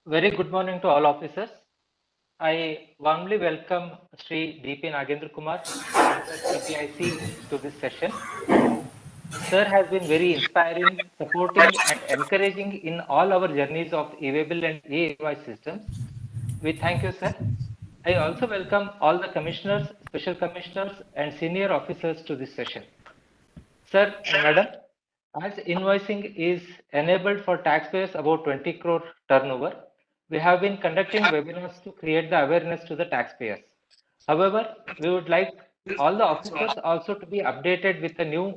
Very good morning to all officers. I warmly welcome Sri D.P. Nagendra Kumar, Member CPIC, to this session. Sir has been very inspiring, supporting, and encouraging in all our journeys of e-Waybill and e-Invoice systems. We thank you, sir. I also welcome all the commissioners, special commissioners, and senior officers to this session. Sir and madam, as invoicing is enabled for taxpayers above 20 crore turnover, we have been conducting webinars to create the awareness to the taxpayers. However, we would like all the officers also to be updated with the new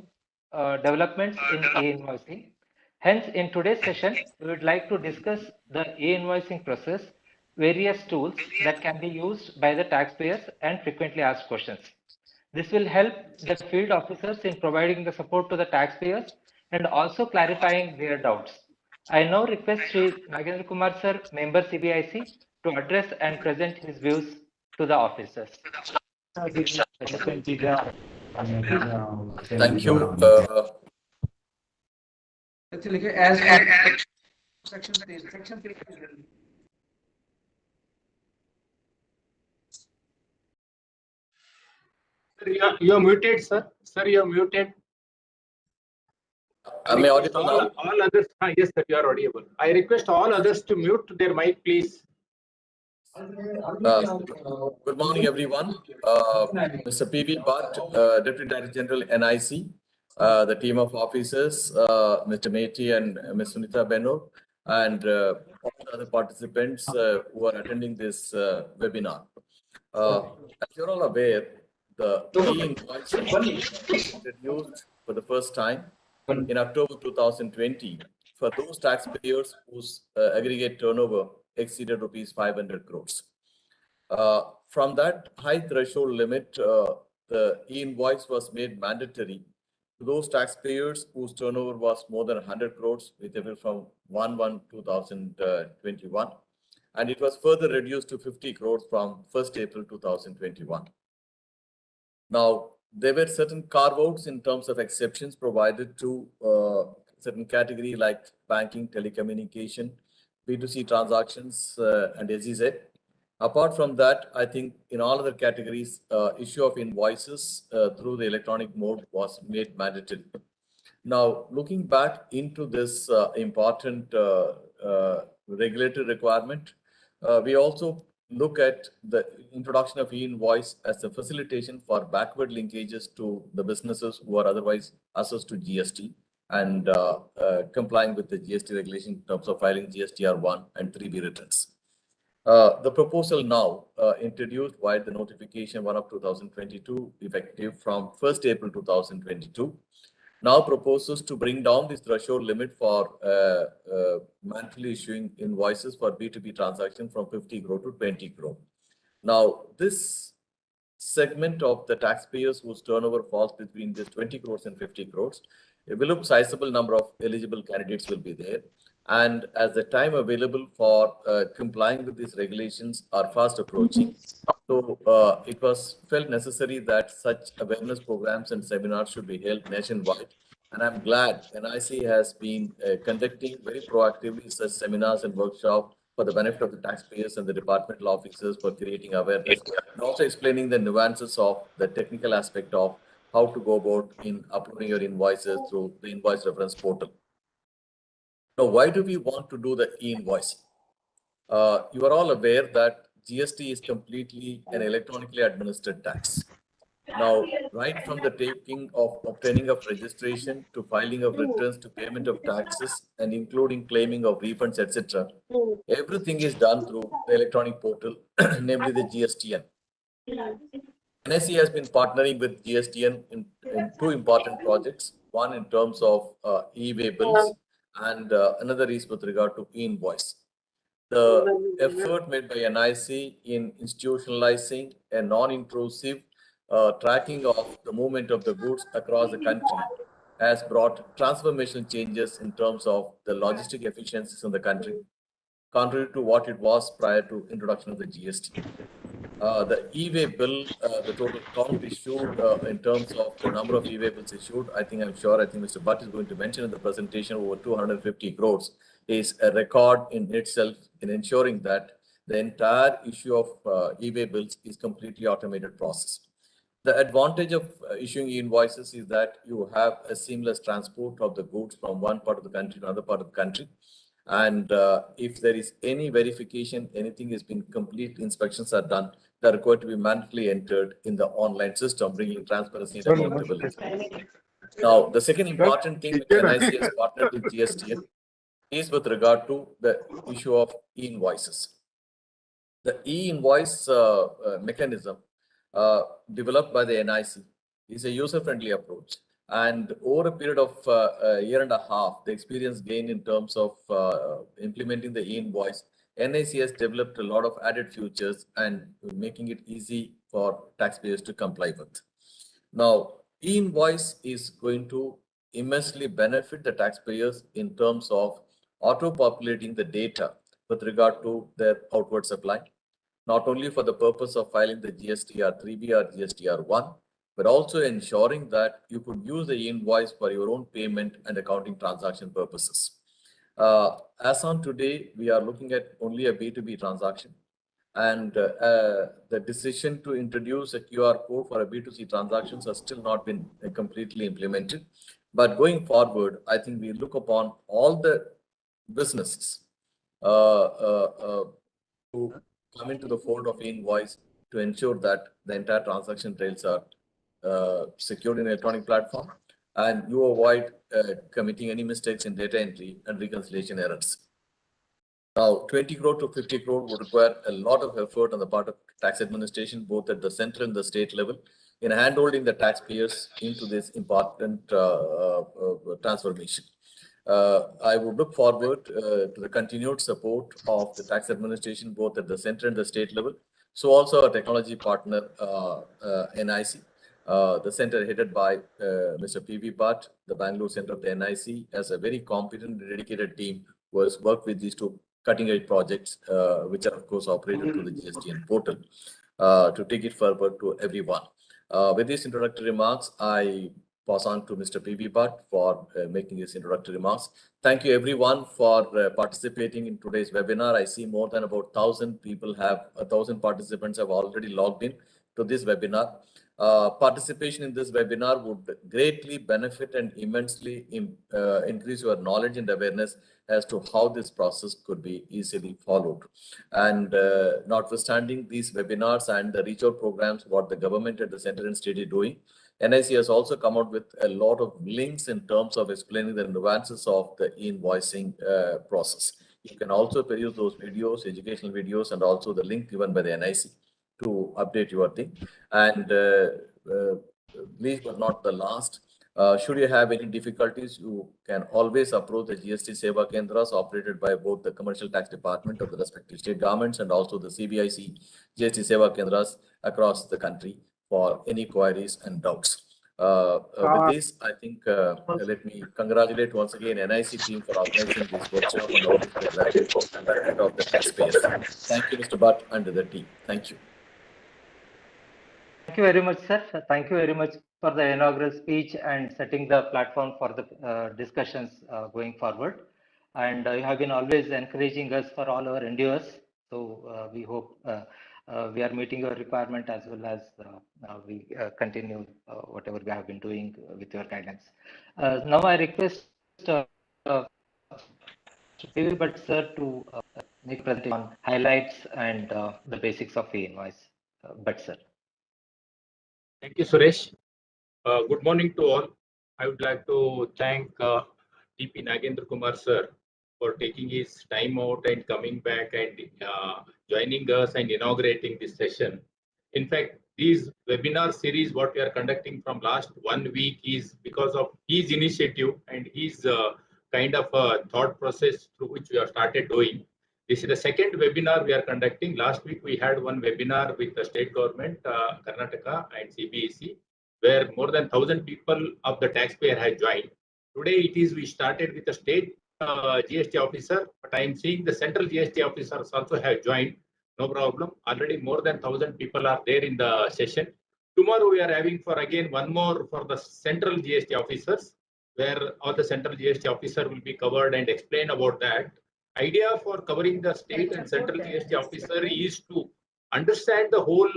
developments in e-invoicing. Hence, in today's session, we would like to discuss the e-invoicing process, various tools that can be used by the taxpayers, and frequently asked questions. This will help the field officers in providing the support to the taxpayers and also clarifying their doubts. I now request Sri Nagendra Kumar sir, member CBIC, to address and present his views to the officers. Thank you. Actually, as section 3. You're muted, sir. Sir, you're muted. Am I audible now? All others, yes, sir, you are audible. I request all others to mute their mic, please. Good morning, everyone. Mr. P.V. Bhatt, Deputy Director General, NIC, the team of officers, Mr. Meti and Ms. Sunita Benno, and all the other participants who are attending this webinar. As you're all aware, the e-invoice was introduced for the first time in October 2020 for those taxpayers whose aggregate turnover exceeded rupees 500 crores. From that high threshold limit, the e-invoice was made mandatory to those taxpayers whose turnover was more than 100 crores with effect from 1/1/2021, and it was further reduced to 50 crores from 1st April 2021. Now, there were certain carve-outs in terms of exceptions provided to certain category like banking, telecommunication, B2C transactions, and SEZ. Apart from that, I think in all other categories, issue of invoices through the electronic mode was made mandatory. Now, looking back into this important regulatory requirement, we also look at the introduction of e-invoice as a facilitation for backward linkages to the businesses who are otherwise assessed to GST and complying with the GST regulation in terms of filing GSTR1 and 3B returns. The proposal now introduced via the notification 1 of 2022 effective from 1st April 2022 now proposes to bring down this threshold limit for monthly issuing invoices for B2B transaction from 50 crore to 20 crore. Now, this segment of the taxpayers whose turnover falls between this 20 crores and 50 crores, a very sizable number of eligible candidates will be there. And as the time available for complying with these regulations are fast approaching, so it was felt necessary that such awareness programs and seminars should be held nationwide. And I'm glad NIC has been conducting very proactively such seminars and workshops for the benefit of the taxpayers and the departmental officers for creating awareness and also explaining the nuances of the technical aspect of how to go about in uploading your invoices through the invoice reference portal. Now, why do we want to do the e-invoice? You are all aware that GST is completely an electronically administered tax. Now, right from the taking of obtaining of registration to filing of returns to payment of taxes and including claiming of refunds, etc., everything is done through the electronic portal, namely the GSTN. NIC has been partnering with GSTN in two important projects, one in terms of e-way bills and another is with regard to e-invoice. The effort made by NIC in institutionalizing a non-intrusive tracking of the movement of the goods across the country has brought transformational changes in terms of the logistic efficiencies in the country, contrary to what it was prior to introduction of the GST. The e-way bill, the total count issued in terms of the number of e-way bills issued, I think Mr. Bhatt is going to mention in the presentation over 250 crores is a record in itself in ensuring that the entire issue of e-way bills is completely automated process. The advantage of issuing e-invoices is that you have a seamless transport of the goods from one part of the country to another part of the country. And if there is any verification, anything has been complete, inspections are done, they are required to be manually entered in the online system, bringing transparency and accountability. Now, the second important thing which NIC has partnered with GSTN is with regard to the issue of e-invoices. The e-invoice mechanism developed by the NIC is a user-friendly approach. And over a period of a year and a half, the experience gained in terms of implementing the e-invoice, NIC has developed a lot of added features and making it easy for taxpayers to comply with. Now, e-invoice is going to immensely benefit the taxpayers in terms of auto-populating the data with regard to their outward supply, not only for the purpose of filing the GSTR 3B or GSTR 1, but also ensuring that you could use the e-invoice for your own payment and accounting transaction purposes. As on today, we are looking at only a B2B transaction. And the decision to introduce a QR code for a B2C transactions has still not been completely implemented. But going forward, I think we look upon all the businesses who come into the fold of e-invoice to ensure that the entire transaction trails are secured in an electronic platform, and you avoid committing any mistakes in data entry and reconciliation errors. Now, 20 crore to 50 crore would require a lot of effort on the part of tax administration, both at the central and the state level, in handholding the taxpayers into this important transformation. I would look forward to the continued support of the tax administration, both at the central and the state level. So also our technology partner, NIC, the center headed by Mr. P.V. Bhatt, the Bangalore Center of the NIC, has a very competent and dedicated team who has worked with these two cutting-edge projects, which are of course operated through the GSTN portal, to take it forward to everyone. With these introductory remarks, I pass on to Mr. P.V. Bhatt for making his introductory remarks. Thank you everyone for participating in today's webinar. I see more than about 1,000 people have, 1,000 participants have already logged in to this webinar. Participation in this webinar would greatly benefit and immensely increase your knowledge and awareness as to how this process could be easily followed. And notwithstanding these webinars and the reach out programs, what the government at the center and state is doing, NIC has also come out with a lot of links in terms of explaining the nuances of the e-invoicing process. You can also peruse those videos, educational videos, and also the link given by the NIC to update your thing. And least but not the last, should you have any difficulties, you can always approach the GST Seva Kendras operated by both the Commercial Tax Department of the respective state governments and also the CBIC GST Seva Kendras across the country for any queries and doubts. With this, I think let me congratulate once again NIC team for organizing this workshop and all this benefit of the taxpayers. Thank you, Mr. Bhatt and the team. Thank you. Thank you very much, sir. Thank you very much for the inaugural speech and setting the platform for the discussions going forward. And you have been always encouraging us for all our endeavors. So we hope we are meeting your requirement as well as we continue whatever we have been doing with your guidance. Now I request P.V. Bhatt sir to make a presentation on highlights and the basics of e-invoice. Bhatt sir. Thank you, Suresh. Good morning to all. I would like to thank DP Nagendra Kumar sir for taking his time out and coming back and joining us and inaugurating this session. In fact, this webinar series, what we are conducting from last 1 week, is because of his initiative and his kind of thought process through which we have started doing. This is the second webinar we are conducting. Last week, we had one webinar with the state government, Karnataka and CBSE, where more than 1,000 people of the taxpayer had joined. Today, we started with the state GST officer, but I am seeing the central GST officers also have joined. No problem. Already more than 1,000 people are there in the session. Tomorrow, we are having for again one more for the central GST officers, where all the central GST officer will be covered and explain about that. Idea for covering the state and central GST officer is to understand the whole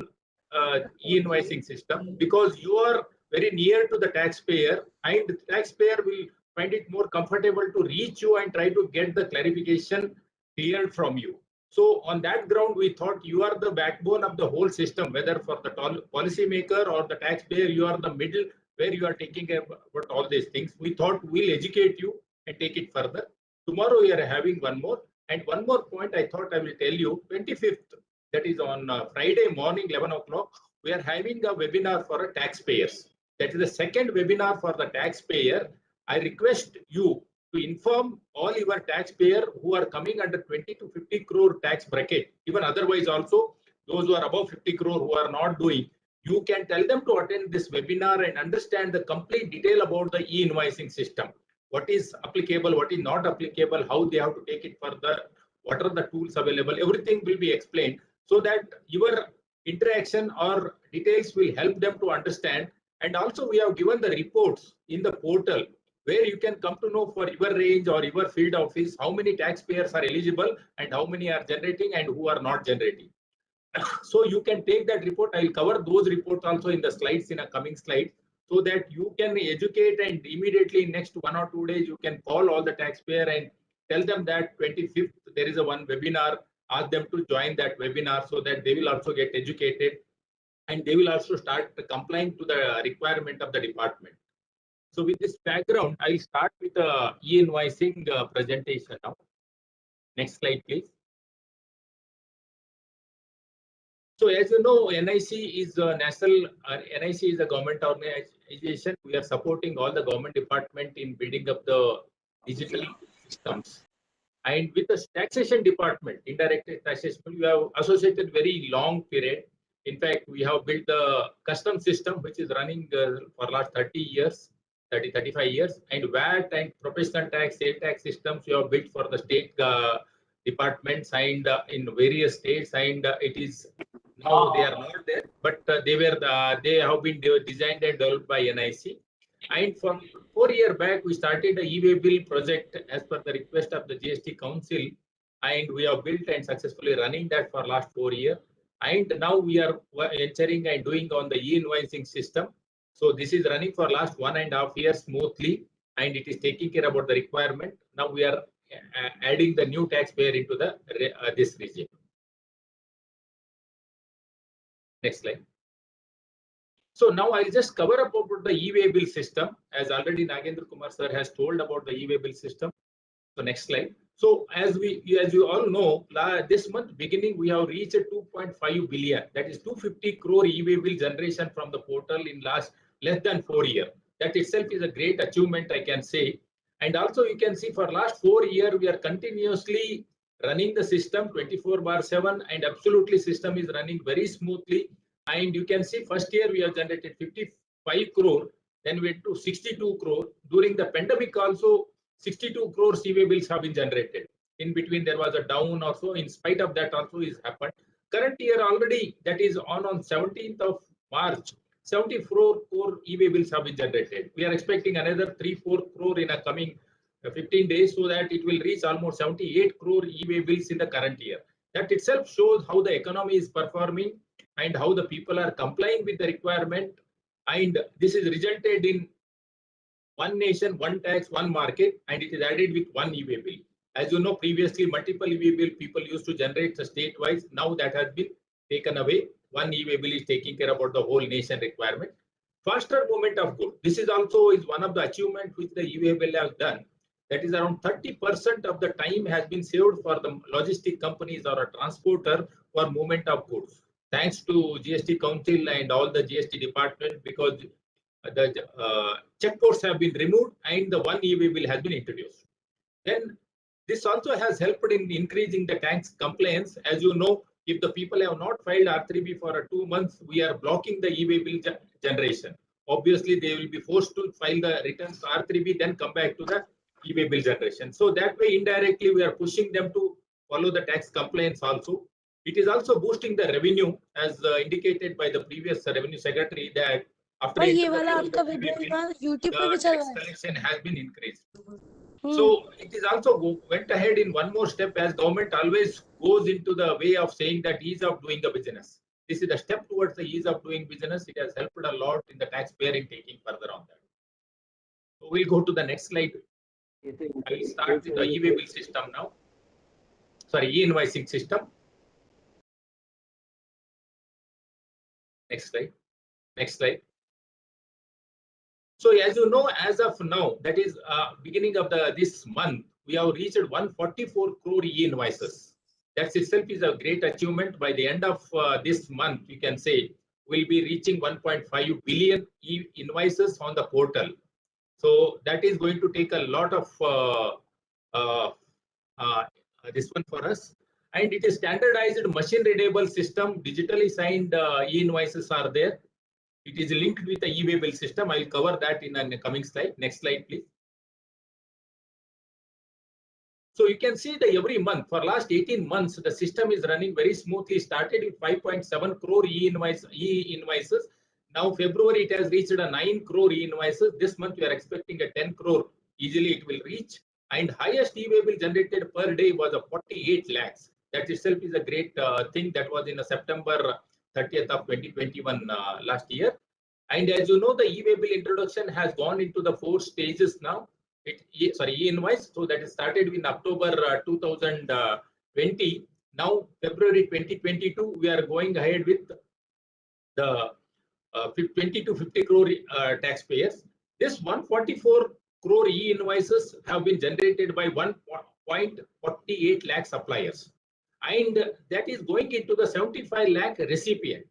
e-invoicing system, because you are very near to the taxpayer, and the taxpayer will find it more comfortable to reach you and try to get the clarification cleared from you. So on that ground, we thought you are the backbone of the whole system, whether for the policy maker or the taxpayer, you are the middle where you are taking about all these things. We thought we'll educate you and take it further. Tomorrow we are having one more. And one more point I thought I will tell you, 25th, that is on Friday morning, 11 o'clock, we are having a webinar for taxpayers. That is the second webinar for the taxpayer. I request you to inform all your taxpayer who are coming under 20 to 50 crore tax bracket, even otherwise also those who are above 50 crore who are not doing, you can tell them to attend this webinar and understand the complete detail about the e-invoicing system. What is applicable, what is not applicable, how they have to take it further, what are the tools available, everything will be explained, so that your interaction or details will help them to understand. And also we have given the reports in the portal where you can come to know for your range or your field office how many taxpayers are eligible and how many are generating and who are not generating. So you can take that report. I will cover those reports also in the slides, in a coming slide, so that you can educate, and immediately next 1 or 2 days you can call all the taxpayer and tell them that 25th there is a one webinar. Ask them to join that webinar so that they will also get educated and they will also start complying to the requirement of the department. So with this background, I'll start with the e-invoicing presentation now. Next slide, please. So as you know, NIC is a national, NIC is a government organization. We are supporting all the government department in building up the digital systems. And with the taxation department, indirect taxation, we have associated very long period. In fact, we have built the custom system, which is running for last 30 years, 35 years, and VAT and professional tax, state tax systems we have built for the state departments and in various states, and it is now they are not there, but they have been designed and developed by NIC. And from 4 years back, we started the e-way bill project as per the request of the GST Council, and we have built and successfully running that for last 4 years. And now we are entering and doing on the e-invoicing system. So this is running for last 1.5 years smoothly, and it is taking care about the requirement. Now we are adding the new taxpayer into the this regime. Next slide. So now I'll just cover up about the e-way bill system, as already Nagendra Kumar sir has told about the e-way bill system. So next slide. So as you all know, this month beginning we have reached 2.5 billion. That is 250 crore e-way bill generation from the portal in less than 4 years. That itself is a great achievement, I can say. And also you can see for last 4 years we are continuously running the system 24/7, and absolutely system is running very smoothly. And you can see first year we have generated 55 crore, then we went to 62 crore. During the pandemic also 62 crore e-way bills have been generated. In between there was a down also. In spite of that also is happened. Current year already, that is on 17th of March, 74 crore e-way bills have been generated. We are expecting another 3-4 crore in a coming 15 days, so that it will reach almost 78 crore e-way bills in the current year. That itself shows how the economy is performing and how the people are complying with the requirement. And this is resulted in one nation, one tax, one market, and it is added with one e-way bill. As you know, previously multiple e-way bill people used to generate state-wise. Now that has been taken away. One e-way bill is taking care about the whole nation requirement. Faster movement of goods. This is also one of the achievements which the e-way bill has done. That is around 30% of the time has been saved for the logistic companies or a transporter for movement of goods. Thanks to GST Council and all the GST department, because the checkposts have been removed and the one e-way bill has been introduced. Then this also has helped in increasing the tax compliance. As you know, if the people have not filed R3B for 2 months, we are blocking the e-way bill generation. Obviously, they will be forced to file the returns R3B, then come back to the e-way bill generation. So that way, indirectly, we are pushing them to follow the tax compliance also. It is also boosting the revenue, as indicated by the previous revenue secretary, that After और ये introduction वाला of आपका the video e-way bill, YouTube पे the भी चल tax रहा है। collection has been increased. Hmm, So it is also went ahead in one more step, as government always goes into the way of saying that ease of doing the business. This is a step towards the ease of doing business. It has helped a lot in the taxpayer in taking further on that. So we'll go to the next slide. I will start with the e-way bill system now. Sorry, e-invoicing system. Next slide. Next slide. So as you know, as of now, that is beginning of this month, we have reached 144 crore e-invoices. That itself is a great achievement. By the end of this month, you can say we'll be reaching 1.5 billion e-invoices on the portal. So that is going to take a lot of this one for us. And it is standardized machine readable system, digitally signed e-invoices are there. It is linked with the e-way bill system. I will cover that in a coming slide. Next slide, please. So you can see that every month for last 18 months, the system is running very smoothly. Started with 5.7 crore e-invoices. Now February, it has reached a 9 crore e-invoices. This month, we are expecting a 10 crore. Easily it will reach. And highest e-way bill generated per day was a 48 lakhs. That itself is a great thing. That was in September 30th of 2021 last year. And as you know, the e-way bill introduction has gone into the 4 stages now. E-invoice. So that is started in October 2020. Now February 2022, we are going ahead with the 20 to 50 crore taxpayers. This 144 crore e-invoices have been generated by 1.48 lakh suppliers, and that is going into the 75 lakh recipient.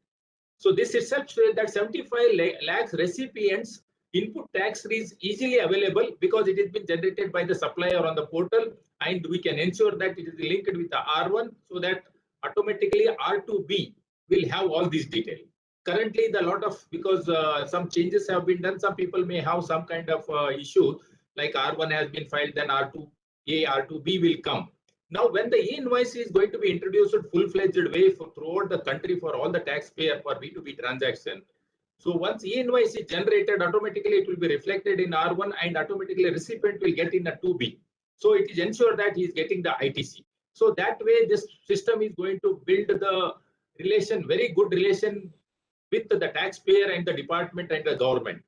So this itself shows that 75 lakhs recipients input tax is easily available because it has been generated by the supplier on the portal, and we can ensure that it is linked with the R1 so that automatically R2B will have all these details. Currently, the lot of, because some changes have been done, some people may have some kind of issue like R1 has been filed, then R2A, R2B will come. Now, when the e-invoice is going to be introduced in full-fledged way throughout the country for all the taxpayer for B2B transaction. So once e-invoice is generated, automatically it will be reflected in R1 and automatically recipient will get in a 2B. So it is ensured that he is getting the ITC. So that way, this system is going to build the relation, very good relation with the taxpayer and the department and the government.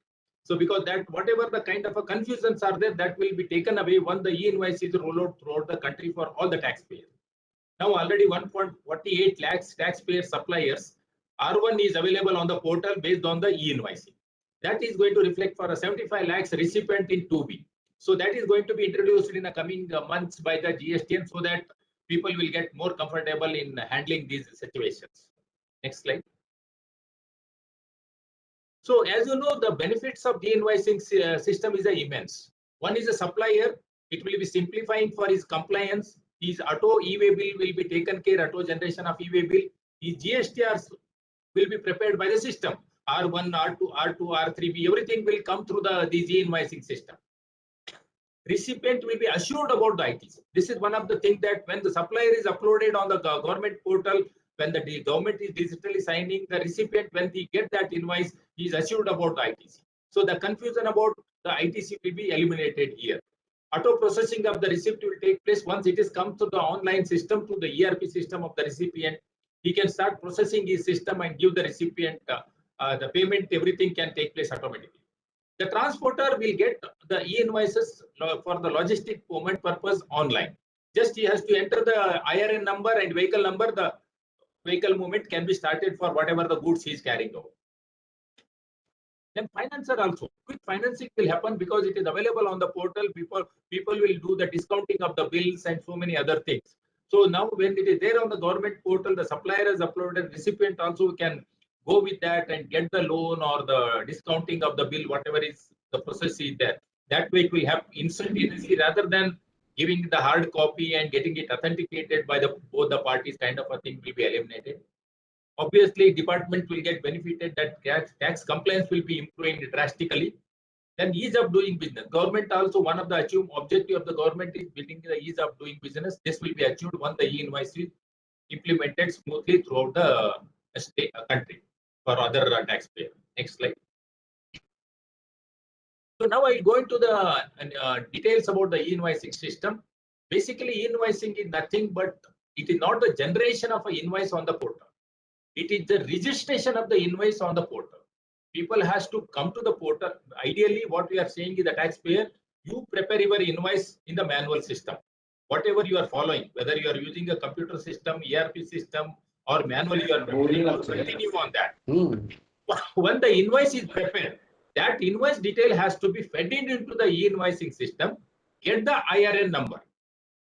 So because that whatever the kind of a confusions are there, that will be taken away once the e-invoice is rolled out throughout the country for all the taxpayers. Now already 1.48 lakhs taxpayer suppliers, R1 is available on the portal based on the e-invoicing. That is going to reflect for a 75 lakhs recipient in 2B. So that is going to be introduced in the coming months by the GSTN so that people will get more comfortable in handling these situations. Next slide. So as you know, the benefits of the invoicing system is immense. One is a supplier. It will be simplifying for his compliance. His auto e-way bill will be taken care, auto generation of e-way bill. His GSTRs will be prepared by the system. R1, R2, R2, R3B, everything will come through the e-invoicing system. Recipient will be assured about the ITC. This is one of the things that when the supplier is uploaded on the government portal, when the government is digitally signing, the recipient, when he get that invoice, he is assured about the ITC. So the confusion about the ITC will be eliminated here. Auto processing of the receipt will take place once it is come to the online system, to the ERP system of the recipient. He can start processing his system and give the recipient the payment. Everything can take place automatically. The transporter will get the e-invoices for the logistic movement purpose online. Just he has to enter the IRN number and vehicle number. The vehicle movement can be started for whatever the goods he is carrying over. Then financer also. Quick financing will happen because it is available on the portal. People will do the discounting of the bills and so many other things. So now when it is there on the government portal, the supplier has uploaded, recipient also can go with that and get the loan or the discounting of the bill, whatever is the process is there. That way it will have instantaneously rather than giving the hard copy and getting it authenticated by both the parties, kind of a thing will be eliminated. Obviously, department will get benefited that tax compliance will be improving drastically. Then ease of doing business. Government also, one of the objective of the government is building the ease of doing business. This will be achieved once the e-invoice is implemented smoothly throughout the country for other taxpayers. Next slide. So now I'll go into the details about the e-invoicing system. Basically, e-invoicing is nothing but it is not the generation of an invoice on the portal. It is the registration of the invoice on the portal. People has to come to the portal. Ideally, what we are saying is the taxpayer, you prepare your invoice in the manual system. Whatever you are following, whether you are using a computer system, ERP system, or manually you are preparing, you continue on that. When the invoice is prepared, that invoice detail has to be fed into the e-invoicing system, get the IRN number.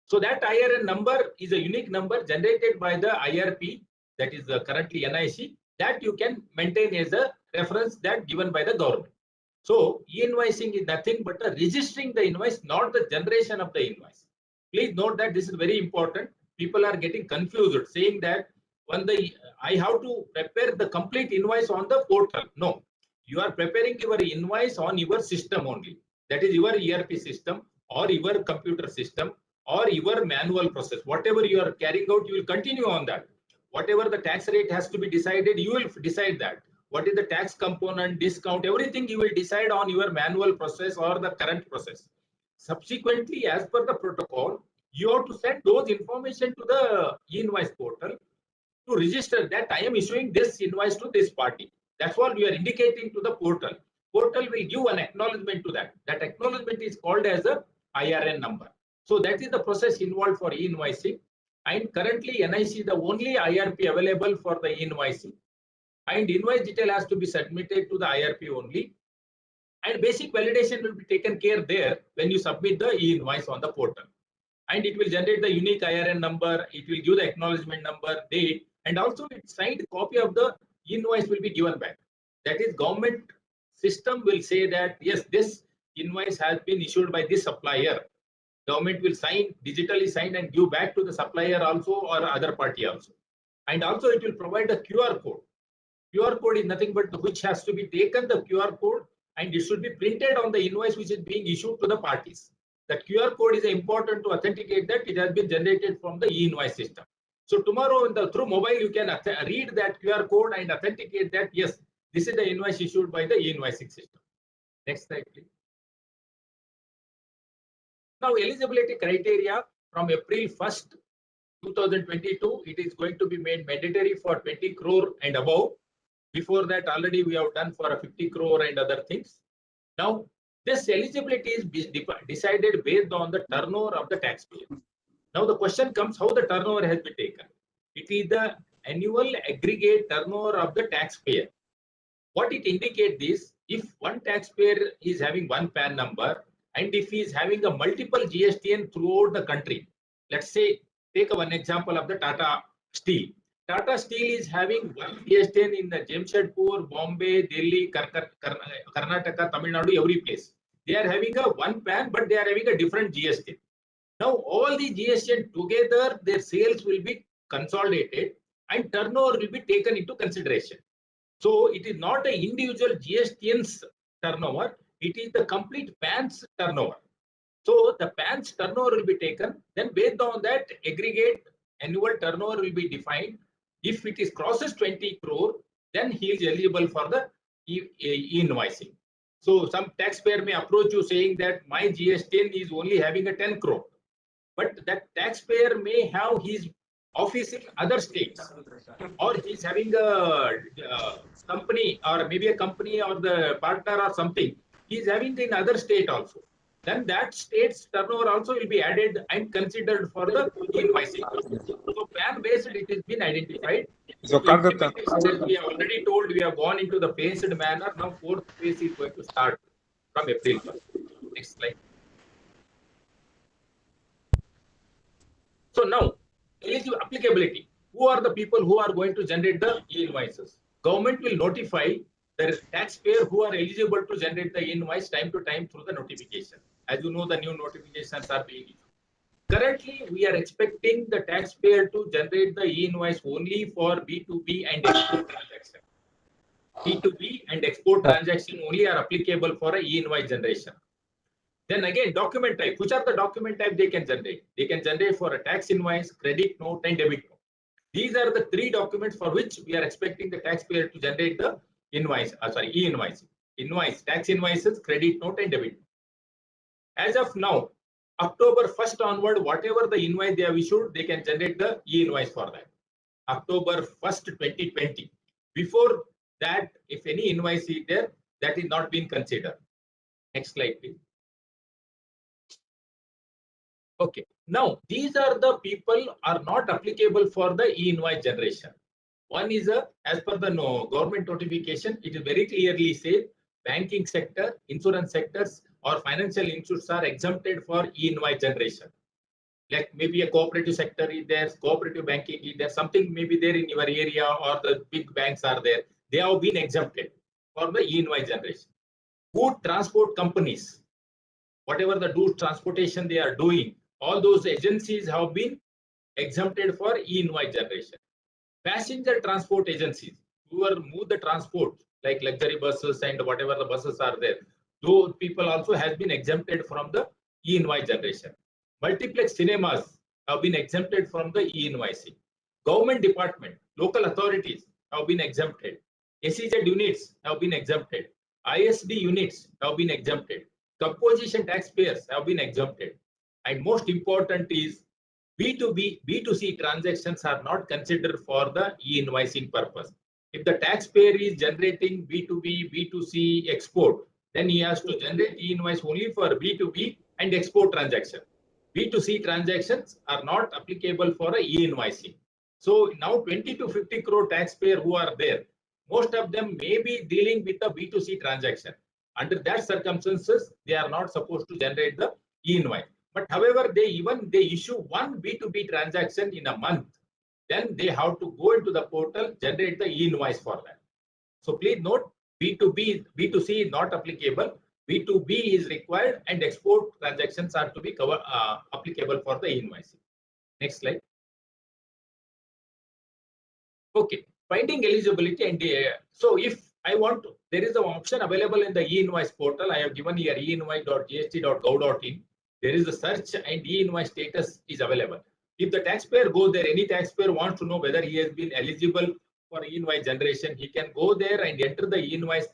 So that IRN number is a unique number generated by the IRP, that is currently NIC, that you can maintain as a reference that given by the government. So e-invoicing is nothing but registering the invoice, not the generation of the invoice. Please note that this is very important. People are getting confused, saying that when I have to prepare the complete invoice on the portal. No, you are preparing your invoice on your system only. That is your ERP system or your computer system or your manual process. Whatever you are carrying out, you will continue on that. Whatever the tax rate has to be decided, you will decide that. What is the tax component, discount, everything you will decide on your manual process or the current process. Subsequently, as per the protocol, you have to send those information to the e-invoice portal to register that I am issuing this invoice to this party. That's what we are indicating to the portal. Portal will give an acknowledgement to that. That acknowledgement is called as a IRN number. So that is the process involved for e-invoicing. And currently NIC is the only IRP available for the e-invoicing. And invoice detail has to be submitted to the IRP only. And basic validation will be taken care there when you submit the e-invoice on the portal. And it will generate the unique IRN number, it will give the acknowledgement number, date, and also its signed copy of the invoice will be given back. That is, government system will say that, yes, this invoice has been issued by this supplier. Government will sign, digitally sign and give back to the supplier also or other party also. And also it will provide a QR code. QR code is nothing but which has to be taken the QR code and it should be printed on the invoice which is being issued to the parties. That QR code is important to authenticate that it has been generated from the e-invoice system. So tomorrow through mobile you can read that QR code and authenticate that yes, this is the invoice issued by the e-invoicing system. Next slide, please. Now eligibility criteria from April 1st, 2022, it is going to be made mandatory for 20 crore and above. Before that, already we have done for a 50 crore and other things. Now, this eligibility is decided based on the turnover of the taxpayer. Now, the question comes how the turnover has been taken. It is the annual aggregate turnover of the taxpayer. What it indicates is if one taxpayer is having one PAN number and if he is having a multiple GSTN throughout the country, let's say, take one example of the Tata Steel. Tata Steel is having one GSTN in the Jamshedpur, Bombay, Delhi, Karnataka, Tamil Nadu, every place. They are having a one PAN, but they are having a different GSTN. Now, all the GSTN together, their sales will be consolidated and turnover will be taken into consideration. So, it is not an individual GSTN's turnover, it is the complete PAN's turnover. So, the PAN's turnover will be taken, then based on that aggregate annual turnover will be defined. If it is crosses 20 crore, then he is eligible for the e-invoicing. So some taxpayer may approach you saying that my GSTN is only having a 10 crore. But that taxpayer may have his office in other states, or he is having a company, or maybe a company or the partner or something. He is having in other state also. Then that state's turnover also will be added and considered for the invoicing. So PAN based it has been identified. So as we have already told, we have gone into the phased manner. Now fourth phase is going to start from April 1st. Next slide. So now applicability. Who are the people who are going to generate the e-invoices? Government will notify the taxpayer who are eligible to generate the invoice time to time through the notification. As you know, the new notifications are being issued. Currently, we are expecting the taxpayer to generate the e-invoice only for B2B and export transaction. B2B and export transaction only are applicable for a e-invoice generation. Then again, document type. Which are the document type they can generate? They can generate for a tax invoice, credit note, and debit note. These are the three documents for which we are expecting the taxpayer to generate the invoice, e-invoicing. tax invoices, credit note and debit. As of now, October 1st onward, whatever the invoice they have issued, they can generate the e-invoice for that. October 1st, 2020. Before that, if any invoice is there, that is not being considered. Next slide, please. Okay. Now, these are the people are not applicable for the e-invoice generation. One is as per the government notification, it is very clearly said banking sector, insurance sectors, or financial institutes are exempted for e-invoice generation. Like maybe a cooperative sector is there, cooperative banking is there, something maybe there in your area, or the big banks are there. They have been exempted for the e-invoice generation. Good transport companies, whatever the goods transportation they are doing, all those agencies have been exempted for e-invoice generation. Passenger transport agencies who are move the transport like luxury buses and whatever the buses are there, those people also has been exempted from the e-invoice generation. Multiplex cinemas have been exempted from the e-invoicing. Government department, local authorities have been exempted. SEZ units have been exempted. ISD units have been exempted. Composition taxpayers have been exempted. And most important is B2B, B2C transactions are not considered for the e-invoicing purpose. If the taxpayer is generating B2B, B2C export, then he has to generate e-invoice only for B2B and export transaction. B2C transactions are not applicable for a e-invoicing. So now 20 to 50 crore taxpayer who are there, most of them may be dealing with a B2C transaction. Under that circumstances, they are not supposed to generate the e-invoice. But however, they issue one B2B transaction in a month, then they have to go into the portal, generate the e-invoice for that. So please note, B2B, B2C is not applicable. B2B is required, and export transactions are to be applicable for the e-invoicing. Next slide. Okay, finding eligibility and so if I want to, there is an option available in the e-invoice portal. I have given here e-invoice.gst.gov.in. There is a search and e-invoice status is available. If the taxpayer goes there, any taxpayer wants to know whether he has been eligible for e-invoice generation, he can go there and enter the e-invoice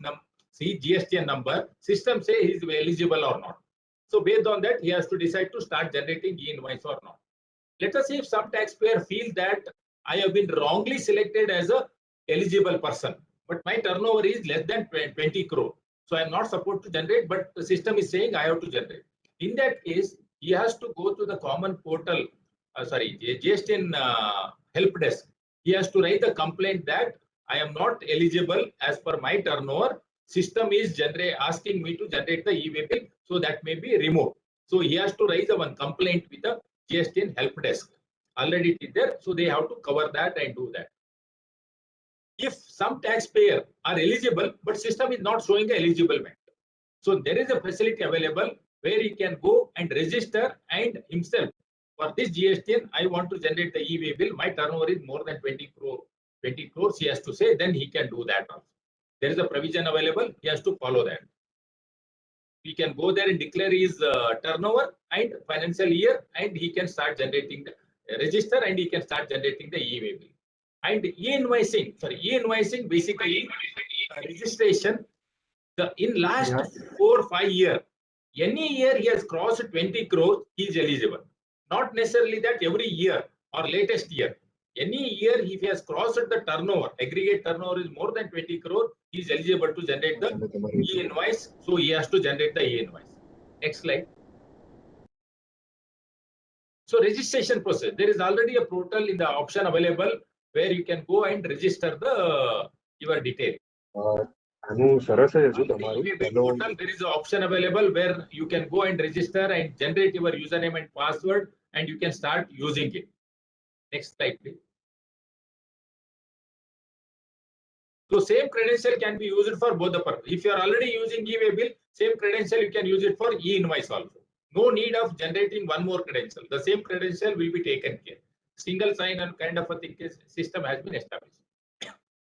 GSTN number. System say he is eligible or not. So based on that, he has to decide to start generating e-invoice or not. Let us say if some taxpayer feels that I have been wrongly selected as a eligible person, but my turnover is less than 20 crore. So I am not supposed to generate, but the system is saying I have to generate. In that case, he has to go to the common portal, GSTN help desk. He has to write the complaint that I am not eligible as per my turnover. System is asking me to generate the e-way bill, so that may be removed. So he has to raise one complaint with the GSTN help desk. Already it is there, so they have to cover that and do that. If some taxpayer are eligible, but system is not showing the eligible matter, so there is a facility available where he can go and register and himself for this GSTN, I want to generate the e-way bill. My turnover is more than 20 crores. He has to say, then he can do that also. There is a provision available. He has to follow that. He can go there and declare his turnover and financial year, and he can start generating the register, and he can start generating the e-way bill. And e-invoicing basically registration. In last 4 or 5 years, any year he has crossed 20 crores, he is eligible. Not necessarily that every year or latest year. Any year if he has crossed the turnover, aggregate turnover is more than 20 crore, he is eligible to generate the e-invoice. So he has to generate the e-invoice. Next slide. So registration process. There is already a portal in the option available where you can go and register your detail. Portal, there is an option available where you can go and register and generate your username and password, and you can start using it. Next slide, please. So same credential can be used for both the purpose. If you are already using e-way bill, same credential you can use it for e-invoice also. No need of generating one more credential. The same credential will be taken care. Single sign and kind of a thing system has been established.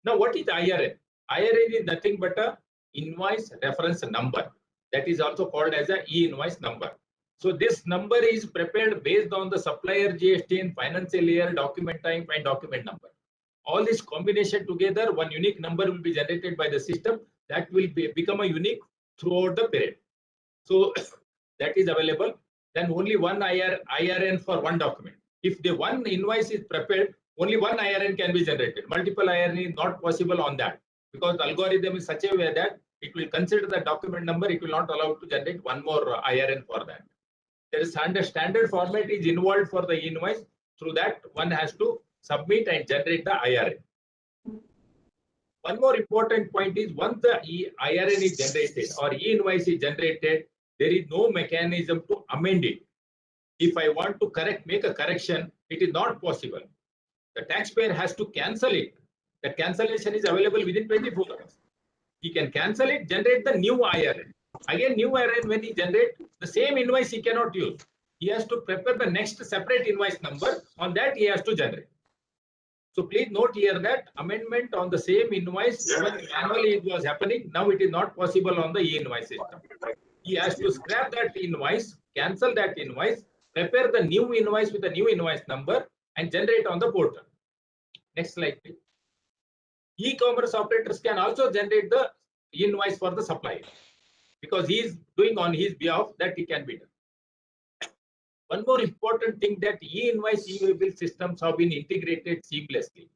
Now, what is IRN? IRN is nothing but a invoice reference number. That is also called as a e-invoice number. So this number is prepared based on the supplier GSTN, financial year, document type, and document number. All this combination together, one unique number will be generated by the system. that will become a unique throughout the period. So that is available. Then only one IRN for one document. If the one invoice is prepared, only one IRN can be generated. Multiple IRN is not possible on that, because the algorithm is such a way that it will consider the document number. It will not allow to generate one more IRN for that. There is standard format is involved for the invoice. Through that, one has to submit and generate the IRN. One more important point is, once the IRN is generated or e-invoice is generated, there is no mechanism to amend it. If I want to make a correction, it is not possible. The taxpayer has to cancel it. The cancellation is available within 24 hours. He can cancel it, generate the new IRN. Again, new IRN, when he generates the same invoice, he cannot use. He has to prepare the next separate invoice number. On that, he has to generate. So please note here that amendment on the same invoice, even manually it was happening. Now it is not possible on the e-invoice system. He has to scrap that invoice, cancel that invoice, prepare the new invoice with the new invoice number, and generate on the portal. Next slide, please. E-commerce operators can also generate the invoice for the supplier, because he is doing on his behalf, that he can be done. One more important thing, that e-invoice, e-waybill systems have been integrated seamlessly.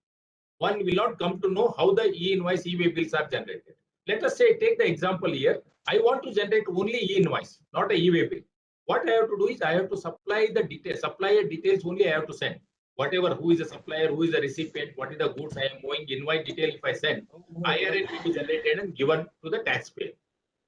One will not come to know how the e-invoice, e-waybills are generated. Let us say, take the example here. I want to generate only e-invoice, not a e-waybill. What I have to do is, I have to supply the details, supplier details only I have to send. Whatever, who is the supplier, who is the recipient, what is the goods I am moving, invoice detail if I send, IRN will be generated and given to the taxpayer.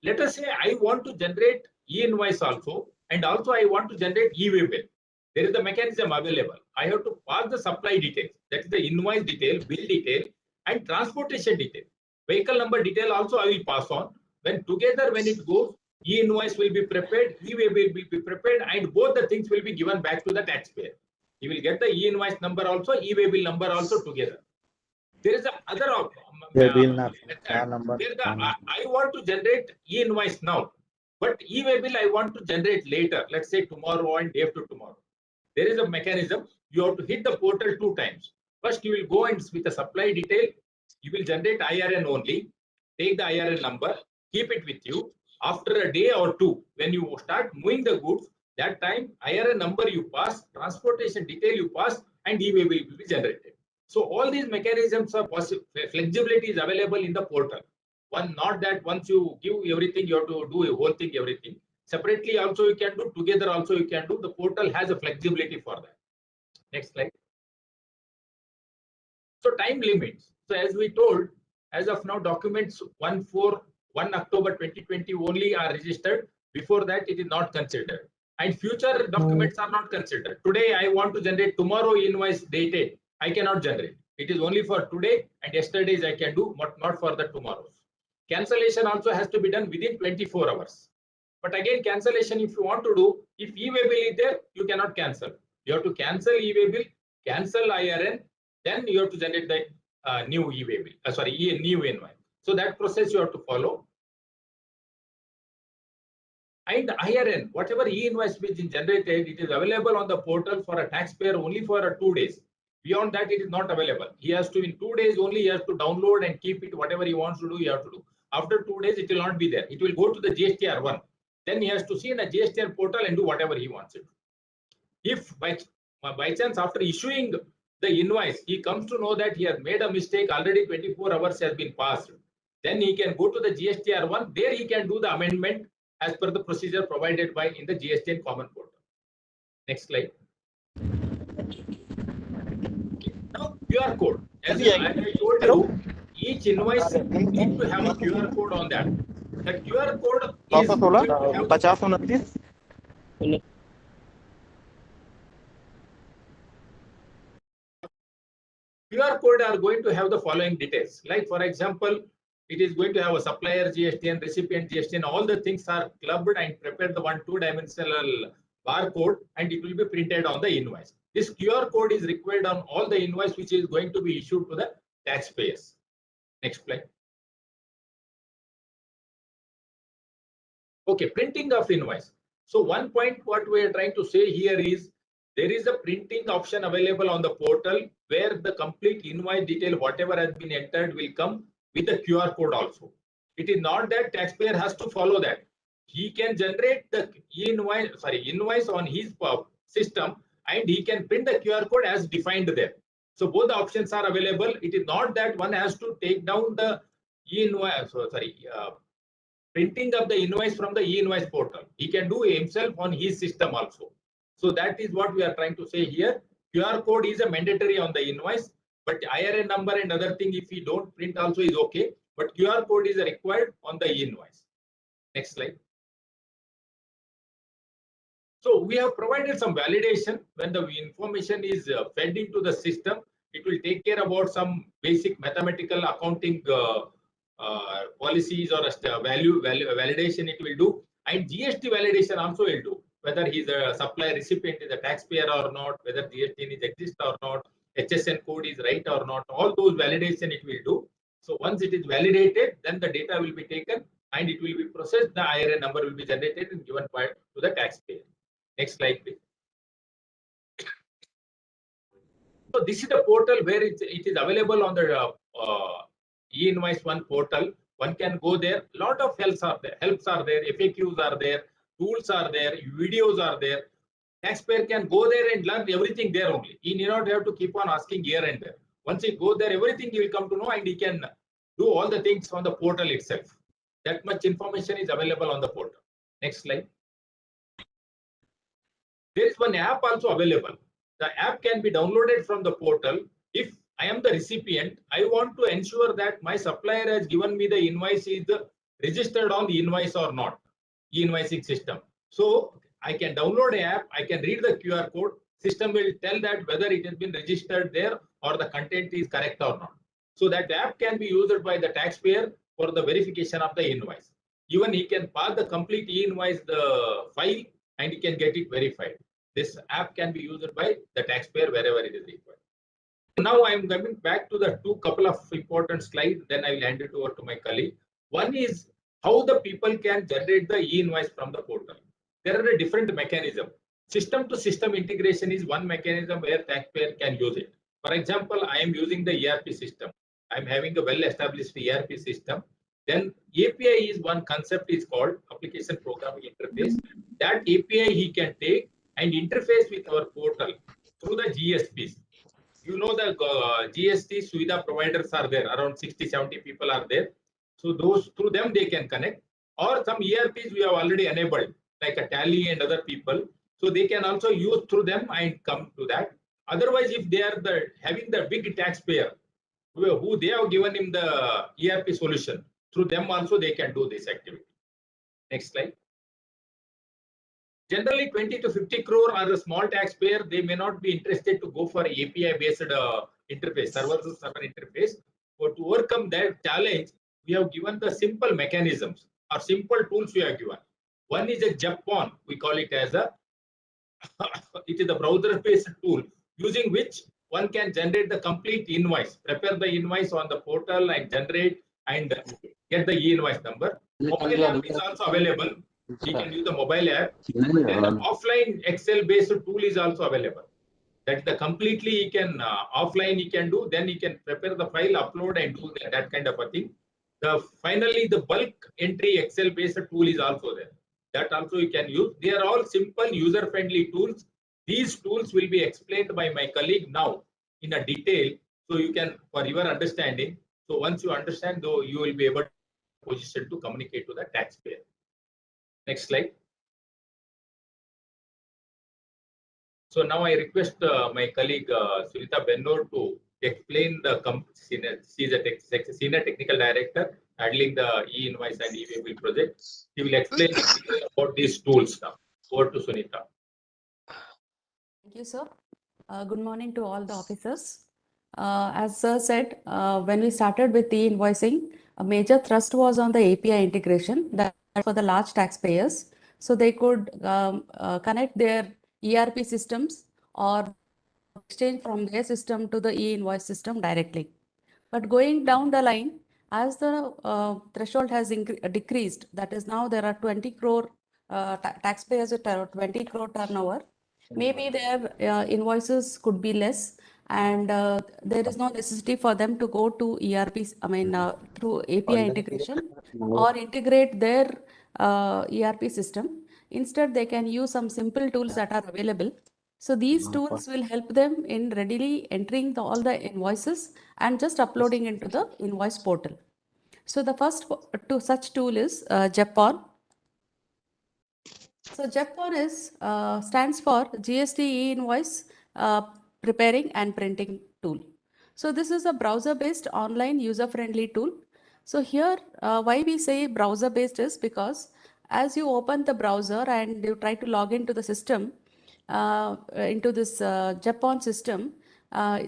Let us say I want to generate e-invoice also, and also I want to generate e-waybill. There is the mechanism available. I have to pass the supply details, that is the invoice detail, bill detail, and transportation detail. Vehicle number detail also I will pass on. When together, when it goes, e-invoice will be prepared, e-waybill will be prepared, and both the things will be given back to the taxpayer. He will get the e-invoice number also, e-waybill number also together. There is another I want to generate e-invoice now, but e-waybill I want to generate later, let's say tomorrow and day after tomorrow. There is a mechanism. You have to hit the portal 2 times. First, you will go and with the supply detail, you will generate IRN only, take the IRN number, keep it with you. After a day or 2, when you start moving the goods, that time IRN number you pass, transportation detail you pass, and e-waybill will be generated. So all these mechanisms are possible. Flexibility is available in the portal. Not that once you give everything, you have to do a whole thing, everything. Separately also you can do, together also you can do. The portal has a flexibility for that. Next slide. So time limits. So as we told, as of now, documents 1 October 2020 only are registered. Before that, it is not considered. And future documents are not considered. Today, I want to generate tomorrow invoice dated. I cannot generate. It is only for today, and yesterday's I can do, but not for the tomorrows. Cancellation also has to be done within 24 hours. But again, cancellation, if you want to do, if e-waybill is there, you cannot cancel. You have to cancel e-waybill, cancel IRN, then you have to generate the new e-waybill, new invoice. So that process you have to follow. And IRN, whatever e-invoice which is generated, it is available on the portal for a taxpayer only for 2 days. Beyond that, it is not available. He has to, in 2 days only, he has to download and keep it. Whatever he wants to do, he has to do. After 2 days, it will not be there. It will go to the GSTR1. Then he has to see in the GSTR portal and do whatever he wants to do. If by chance, after issuing the invoice, he comes to know that he has made a mistake, already 24 hours has been passed, then he can go to the GSTR1. There he can do the amendment as per the procedure provided by in the GSTN common portal. Next slide. Now, QR code. As I told you, each invoice needs to have a QR code on that. The QR code is QR code are going to have the following details. Like, for example, it is going to have a supplier GSTN, recipient GSTN, all the things are clubbed and prepared the 1 2-dimensional barcode, and it will be printed on the invoice. This QR code is required on all the invoice which is going to be issued to the taxpayers. Next slide. Okay, printing of invoice. So one point what we are trying to say here is, there is a printing option available on the portal where the complete invoice detail, whatever has been entered, will come with the QR code also. It is not that taxpayer has to follow that. He can generate the invoice on his system, and he can print the QR code as defined there. So both the options are available. It is not that one has to take down the e-invoice, printing of the invoice from the e-invoice portal. He can do himself on his system also. So that is what we are trying to say here. QR code is a mandatory on the invoice, but IRA number and other thing, if we don't print also is okay. But QR code is required on the e-invoice. Next slide. So we have provided some validation when the information is fed into the system. It will take care about some basic mathematical accounting policies or value validation it will do, and GST validation also will do, whether he's a supplier recipient is a taxpayer or not, whether GST is exist or not, HSN code is right or not, all those validation it will do. So once it is validated, then the data will be taken and it will be processed, the IRA number will be generated and given to the taxpayer. Next slide, please. So this is the portal where it is available on the e-invoice one portal. One can go there. Lot of helps are there. FAQs are there. Tools are there. Videos are there. Taxpayer can go there and learn everything there only. He need not have to keep on asking here and there. Once he go there, everything he will come to know, and he can do all the things on the portal itself. That much information is available on the portal. Next slide. There is one app also available. The app can be downloaded from the portal. If I am the recipient, I want to ensure that my supplier has given me the invoice is registered on the invoice or not, e-invoicing system. So I can download an app, I can read the QR code, system will tell that whether it has been registered there or the content is correct or not. So that app can be used by the taxpayer for the verification of the invoice. Even he can pass the complete e-invoice the file and he can get it verified. This app can be used by the taxpayer wherever it is required. Now I am coming back to the couple of important slides, then I will hand it over to my colleague. One is how the people can generate the e-invoice from the portal. There are a different mechanism. System to system integration is one mechanism where taxpayer can use it. For example, I am using the ERP system. I am having a well-established ERP system. Then API is one concept is called application programming interface. That API he can take and interface with our portal through the GSPs. You know the GST Suvidha providers are there, around 60-70 people are there. So those through them they can connect, or some ERPs we have already enabled, like a Tally and other people. So they can also use through them and come to that. Otherwise, if they are having the big taxpayer who they have given him the ERP solution, through them also they can do this activity. Next slide. Generally, 20 to 50 crore are a small taxpayer. They may not be interested to go for API-based interface, server-to-server interface. But to overcome that challenge, we have given the simple mechanisms or simple tools we have given. One is a Japan. We call it as a it is a browser-based tool using which one can generate the complete invoice, prepare the invoice on the portal and generate and get the e-invoice number. Mobile app is also available. He can use the mobile app. Then offline Excel-based tool is also available. That the completely he can offline he can do. Then he can prepare the file, upload and do that kind of a thing. Finally, the bulk entry Excel-based tool is also there. That also you can use. They are all simple user-friendly tools. These tools will be explained by my colleague now in a detail, so you can for your understanding. So once you understand, though, you will be able to position to communicate to the taxpayer. Next slide. So now I request my colleague Sunita Bennor to explain the she's a senior technical director handling the e-invoice and e-way bill project. He will explain about these tools now. Over to Sunita. Thank you, sir. Good morning to all the officers. As sir said, when we started with e-invoicing, a major thrust was on the API integration that for the large taxpayers, so they could connect their ERP systems or exchange from their system to the e-invoice system directly. But going down the line, as the threshold has decreased, that is now there are 20 crore taxpayers with 20 crore turnover, maybe their invoices could be less, and there is no necessity for them to go to ERP, through API integration or integrate their ERP system. Instead, they can use some simple tools that are available. So these tools will help them in readily entering all the invoices and just uploading into the invoice portal. So the first such tool is JEPON. So JEPON stands for GST e-Invoice Preparing and Printing Tool. So this is a browser-based online user-friendly tool. So here, why we say browser-based is because as you open the browser and you try to log into the system, into this JEPON system,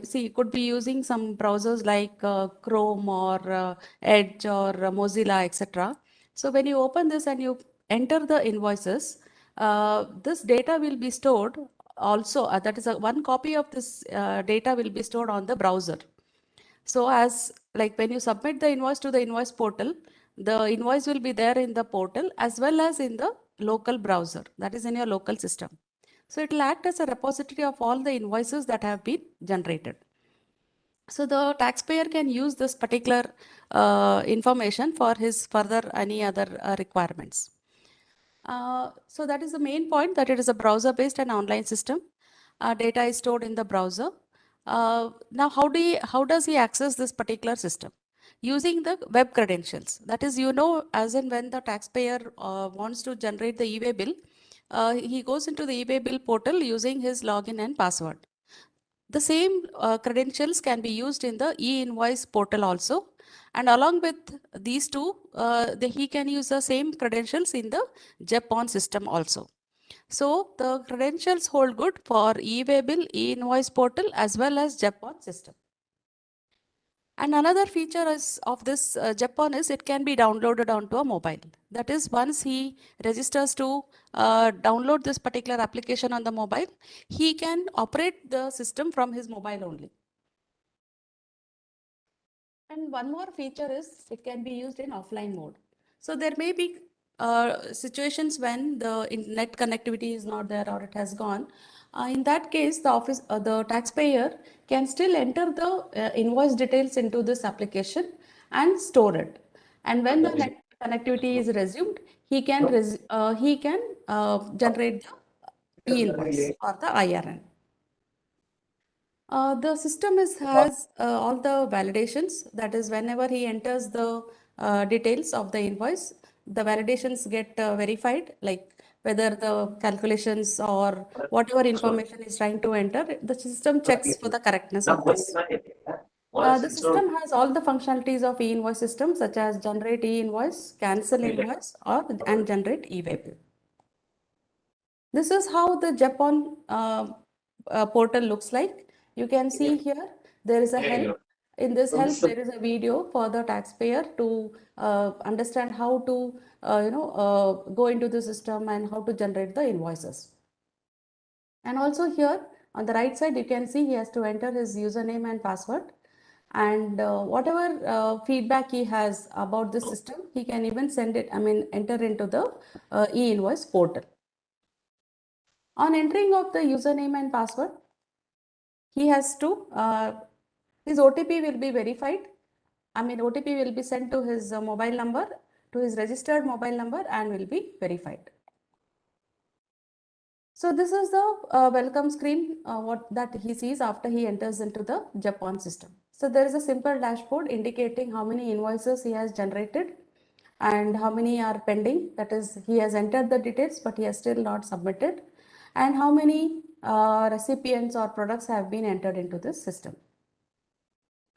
see, you could be using some browsers like Chrome or Edge or Mozilla, etc. So when you open this and you enter the invoices, this data will be stored also, that is one copy of this data will be stored on the browser. So as like when you submit the invoice to the invoice portal, the invoice will be there in the portal as well as in the local browser, that is in your local system. So it will act as a repository of all the invoices that have been generated. So the taxpayer can use this particular information for his further any other requirements. So that is the main point, that it is a browser-based and online system. Data is stored in the browser. Now, how does he access this particular system? Using the web credentials. That is, as in when the taxpayer wants to generate the e-way bill, he goes into the e-way bill portal using his login and password. The same credentials can be used in the e-invoice portal also. And along with these two, he can use the same credentials in the JEPON system also. So the credentials hold good for e-way bill, e-invoice portal as well as JEPON system. And another feature of this JEPON is it can be downloaded onto a mobile. That is, once he registers to download this particular application on the mobile, he can operate the system from his mobile only. And one more feature is it can be used in offline mode. So there may be situations when the internet connectivity is not there or it has gone. In that case, the taxpayer can still enter the invoice details into this application and store it. And when the net connectivity is resumed, he can generate the e-invoice or the IRN. The system has all the validations. That is, whenever he enters the details of the invoice, the validations get verified, like whether the calculations or whatever information is trying to enter, the system checks for the correctness of this. The system has all the functionalities of e-invoice system, such as generate e-invoice, cancel invoice, and generate e-way bill. This is how the JEPON portal looks like. You can see here, there is a help. In this help, there is a video for the taxpayer to understand how to, go into the system and how to generate the invoices. And also here, on the right side, you can see he has to enter his username and password. And whatever feedback he has about this system, he can even enter into the e-invoice portal. On entering of the username and password, he has to, his OTP will be verified. OTP will be sent to his mobile number, to his registered mobile number, and will be verified. So this is the welcome screen, that he sees after he enters into the JEPON system. So there is a simple dashboard indicating how many invoices he has generated and how many are pending. That is, he has entered the details, but he has still not submitted, and how many recipients or products have been entered into this system.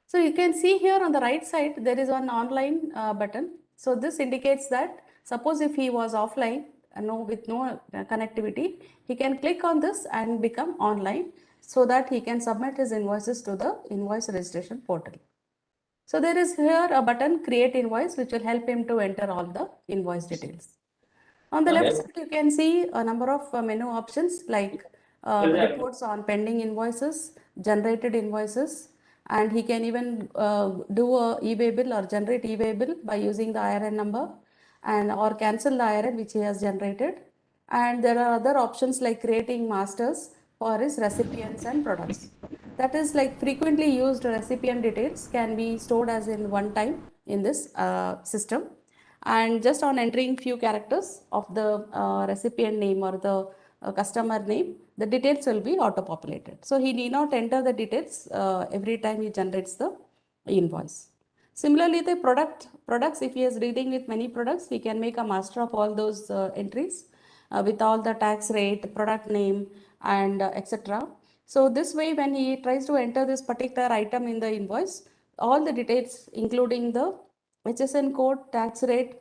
So you can see here on the right side, there is an online button. So this indicates that suppose if he was offline, with no connectivity, he can click on this and become online so that he can submit his invoices to the invoice registration portal. So there is here a button, create invoice, which will help him to enter all the invoice details. On the left side, you can see a number of menu options like reports on pending invoices, generated invoices, and he can even do a e-way bill or generate e-way bill by using the IRN number, and or cancel the IRN which he has generated. And there are other options like creating masters, for his recipients and products. That is like frequently used recipient details can be stored as in one time in this system. And just on entering few characters of the recipient name or the customer name, the details will be auto-populated. So he need not enter the details every time he generates the invoice. Similarly, the products, if he is dealing with many products, he can make a master of all those entries with all the tax rate, product name, and etc. So this way, when he tries to enter this particular item in the invoice, all the details, including the HSN code, tax rate,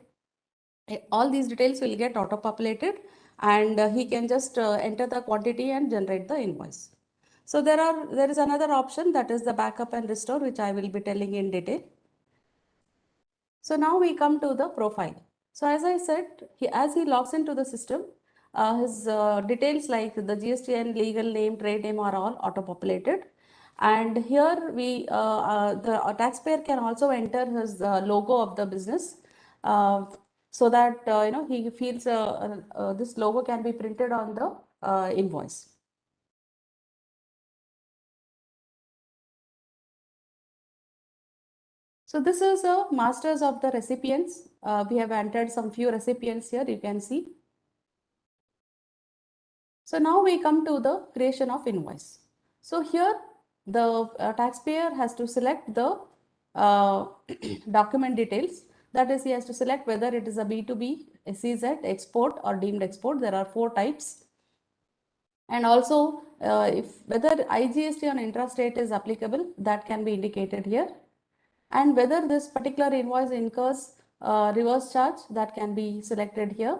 all these details will get auto-populated, and he can just enter the quantity and generate the invoice. So there is another option, that is the backup and restore, which I will be telling in detail. So now we come to the profile. So as I said, as he logs into the system, his details like the GSTN, legal name, trade name are all auto-populated. And here the taxpayer can also enter his logo of the business, so that he feels this logo can be printed on the invoice. So this is a masters of the recipients. We have entered some few recipients here, you can see. So now we come to the creation of invoice. So here the taxpayer has to select the document details. That is, he has to select whether it is a B2B, SEZ, export or deemed export. There are 4 types. And also whether IGST on intrastate is applicable, that can be indicated here. And whether this particular invoice incurs reverse charge, that can be selected here.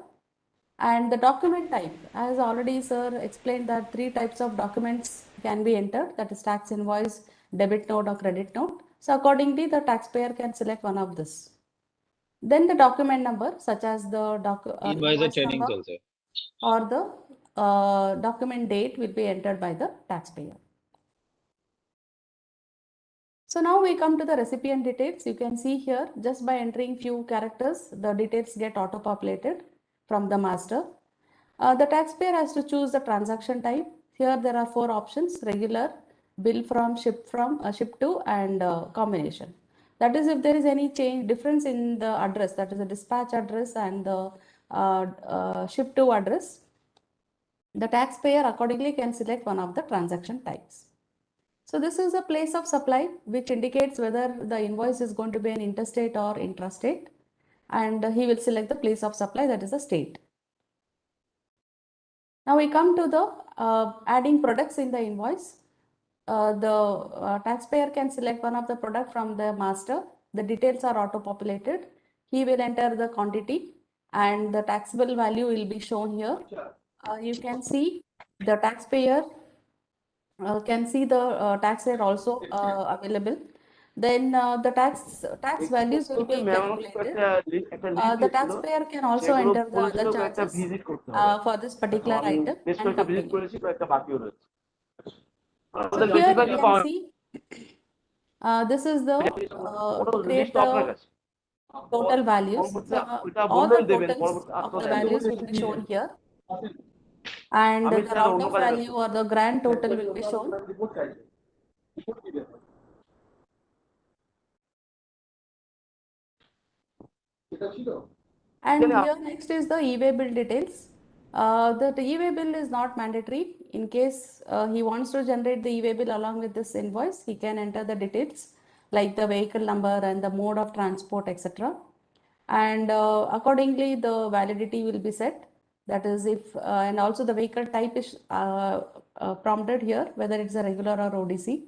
And the document type, as already sir explained, that 3 types of documents can be entered, that is tax invoice, debit note or credit note. So accordingly, the taxpayer can select one of this. Then the document number, such as the invoice number or the document date, will be entered by the taxpayer. So now we come to the recipient details. You can see here, just by entering few characters, the details get auto-populated from the master. The taxpayer has to choose the transaction type. Here there are 4 options: regular, bill from, ship to, and combination. That is, if there is any difference in the address, that is the dispatch address and the ship to address, the taxpayer accordingly can select one of the transaction types. So this is a place of supply, which indicates whether the invoice is going to be an interstate or intrastate, and he will select the place of supply, that is the state. Now we come to the adding products in the invoice. The taxpayer can select one of the product from the master. The details are auto-populated. He will enter the quantity and the taxable value will be shown here. You can see the taxpayer can see the tax rate also available. Then the tax values will be calculated. The taxpayer can also enter the other charges for this particular item and continue. So here you can see this is the to create the total values. All the totals of the values will be shown here, and the round of value or the grand total will be shown. And here next is the e-way bill details. The e-way bill is not mandatory. In case he wants to generate the e-way bill along with this invoice, he can enter the details like the vehicle number and the mode of transport, etc. And accordingly, the validity will be set. That is, if and also the vehicle type is prompted here, whether it's a regular or ODC.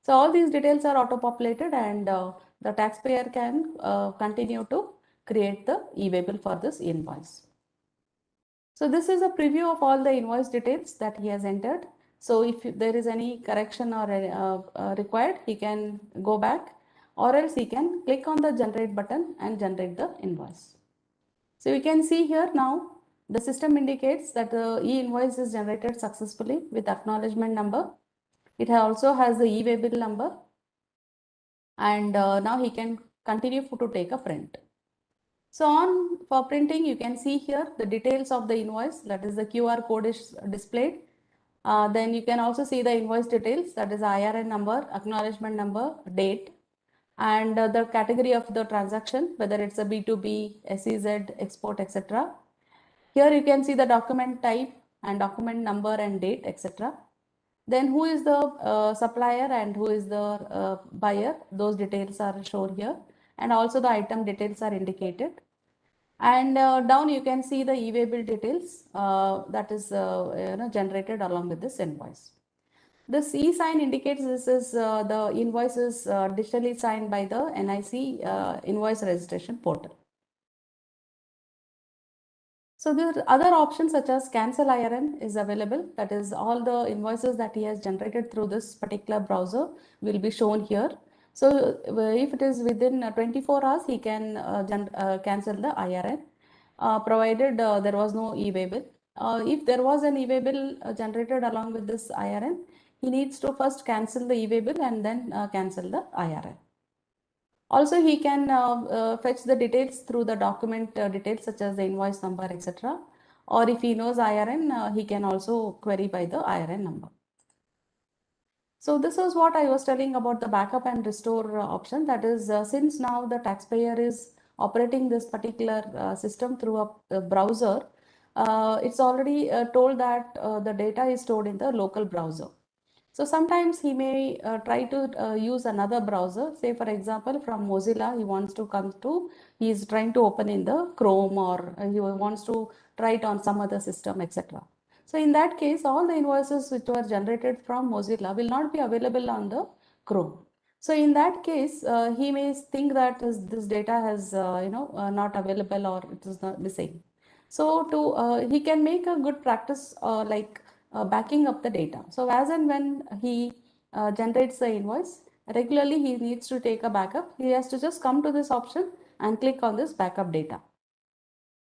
So all these details are auto-populated, and the taxpayer can continue to create the e-way bill for this invoice. So this is a preview of all the invoice details that he has entered. So if there is any correction or required, he can go back, or else he can click on the generate button and generate the invoice. So you can see here now the system indicates that the e-invoice is generated successfully with acknowledgement number. It also has the e-way bill number, and now he can continue to take a print. So for printing, you can see here the details of the invoice, that is the QR code is displayed. Then you can also see the invoice details, that is IRN number, acknowledgement number, date, and the category of the transaction, whether it's a B2B, SEZ, export, etc. Here you can see the document type and document number and date, etc. Then who is the supplier and who is the buyer, those details are shown here, and also the item details are indicated. And down you can see the e-waybill details that is generated along with this invoice. This e-sign indicates this is the invoice is digitally signed by the NIC invoice registration portal. So there are other options such as cancel IRN is available. That is, all the invoices that he has generated through this particular browser will be shown here. So if it is within 24 hours, he can cancel the IRN, provided there was no e-waybill. If there was an e-waybill generated along with this IRN, he needs to first cancel the e-waybill and then cancel the IRN. Also, he can fetch the details through the document details such as the invoice number, etc. Or if he knows IRN, he can also query by the IRN number. So this is what I was telling about the backup and restore option. That is, since now the taxpayer is operating this particular system through a browser, it's already told that the data is stored in the local browser. So sometimes he may try to use another browser. Say for example, from Mozilla, he is trying to open in the Chrome, or he wants to try it on some other system, etc. So in that case, all the invoices which were generated from Mozilla will not be available on the Chrome. So in that case, he may think that this data has not available, or it is not missing. So he can make a good practice like backing up the data. So as and when he generates the invoice, regularly he needs to take a backup. He has to just come to this option and click on this backup data.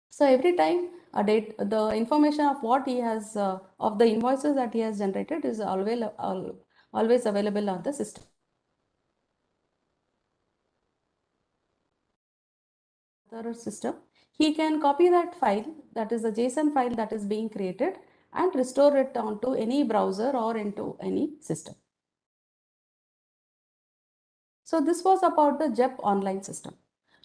So every time the information of what he has of the invoices that he has generated is always available on the system. System, he can copy that file, that is the JSON file that is being created, and restore it onto any browser or into any system. So this was about the JEP online system.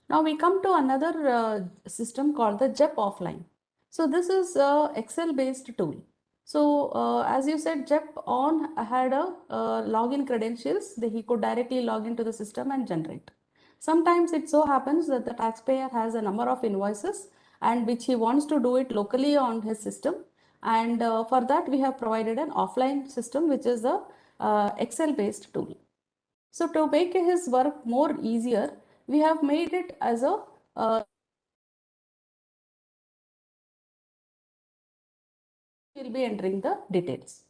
Now we come to another system called the JEP offline. So this is a Excel based tool. So as you said, JEP on had a login credentials that he could directly log into the system and generate. Sometimes it so happens that the taxpayer has a number of invoices and which he wants to do it locally on his system. And for that we have provided an offline system, which is a Excel based tool. So to make his work more easier, we have made it as a will be entering the details.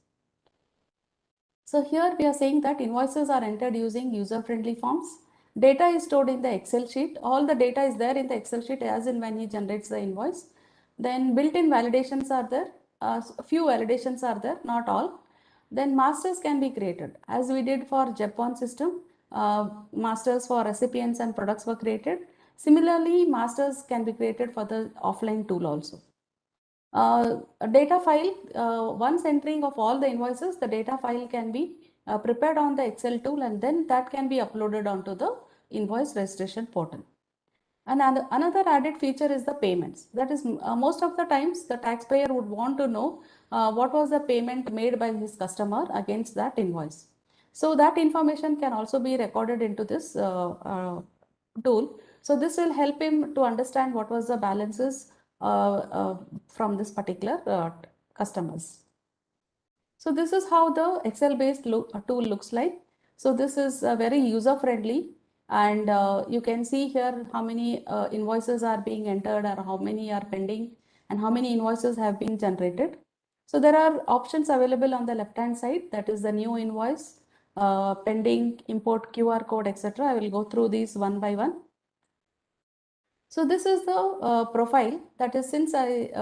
So here we are saying that invoices are entered using user-friendly forms. Data is stored in the Excel sheet. All the data is there in the Excel sheet as in when he generates the invoice. Then built-in validations are there. A few validations are there, not all. Then masters can be created. As we did for JEP1 system, masters for recipients and products were created. Similarly, masters can be created for the offline tool also. A data file, once entering of all the invoices, the data file can be prepared on the Excel tool, and then that can be uploaded onto the invoice registration portal. And another added feature is the payments. That is, most of the times the taxpayer would want to know what was the payment made by his customer against that invoice. So that information can also be recorded into this tool. So this will help him to understand what was the balances from this particular customers. So this is how the Excel based tool looks like. So this is very user friendly, and you can see here how many invoices are being entered, or how many are pending, and how many invoices have been generated. So there are options available on the left hand side, that is the new invoice, pending, import QR code, etc. I will go through these one by one. So this is the profile, that is, since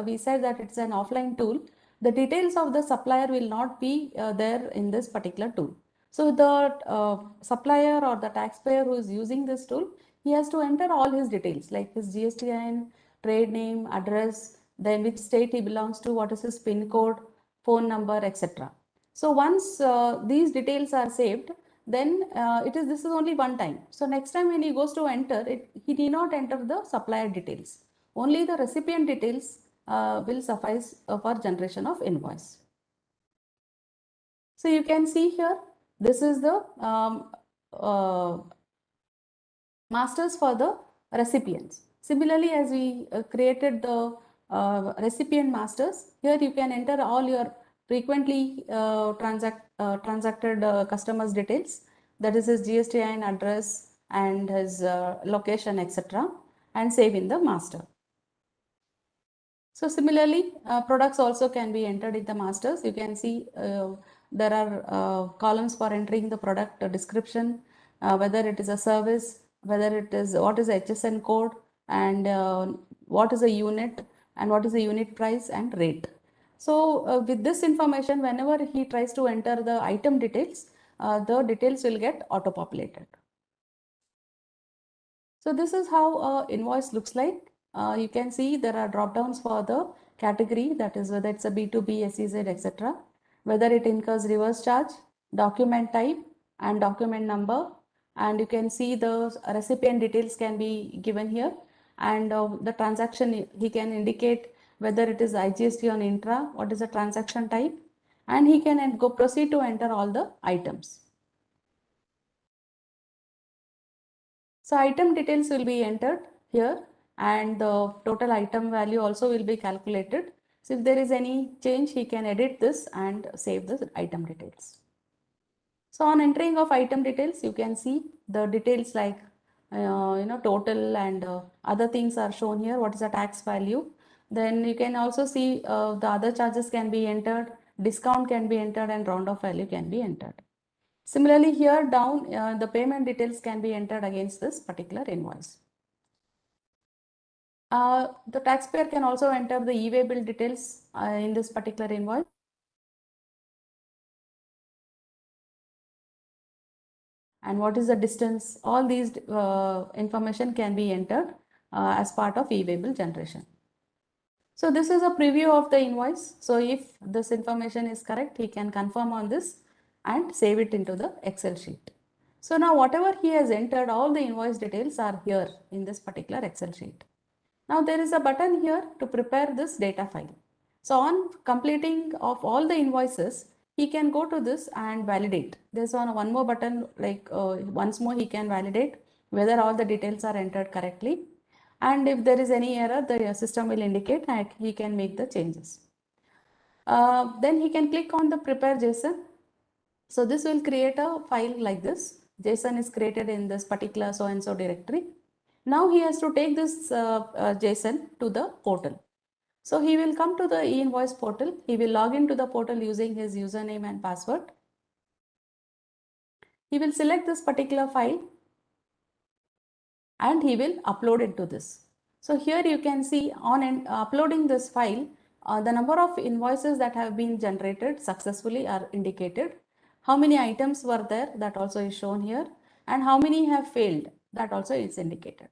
we said that it's an offline tool, the details of the supplier will not be there in this particular tool. So the supplier or the taxpayer who is using this tool, he has to enter all his details like his GSTN, trade name, address, then which state he belongs to, what is his PIN code, phone number, etc. So once these details are saved, then this is only one time. So next time when he goes to enter it, he need not enter the supplier details. Only the recipient details will suffice for generation of invoice. So you can see here, this is the masters for the recipients. Similarly, as we created the recipient masters, here you can enter all your frequently transacted customers details, that is his GSTIN address and his location, etc., and save in the master. So similarly, products also can be entered in the masters. You can see there are columns for entering the product description, whether it is a service, whether it is what is the HSN code, and what is a unit, and what is the unit price and rate. So with this information, whenever he tries to enter the item details, the details will get auto-populated. So this is how an invoice looks like. You can see there are drop downs for the category, that is whether it's a B2B, SEZ, etc. Whether it incurs reverse charge, document type and document number. And you can see the recipient details can be given here. And the transaction, he can indicate whether it is IGST on intra, what is the transaction type. And he can go proceed to enter all the items. So item details will be entered here and the total item value also will be calculated. So if there is any change, he can edit this and save the item details. So on entering of item details, you can see the details like total and other things are shown here. What is the tax value? Then you can also see the other charges can be entered, discount can be entered, and round off value can be entered. Similarly, here down, the payment details can be entered against this particular invoice. The taxpayer can also enter the e-way bill details in this particular invoice. And what is the distance? All these information can be entered as part of e-way bill generation. So this is a preview of the invoice. So if this information is correct, he can confirm on this and save it into the Excel sheet. So now whatever he has entered, all the invoice details are here in this particular Excel sheet. Now there is a button here to prepare this data file. So on completing of all the invoices, he can go to this and validate. There's one more button, like once more he can validate whether all the details are entered correctly. And if there is any error, the system will indicate that he can make the changes. Then he can click on the prepare JSON. So this will create a file like this. JSON is created in this particular so-and-so directory. Now he has to take this JSON to the portal. So he will come to the e-invoice portal. He will log into the portal using his username and password. He will select this particular file and he will upload it to this. So here you can see on uploading this file, the number of invoices that have been generated successfully are indicated. How many items were there, that also is shown here, and how many have failed, that also is indicated.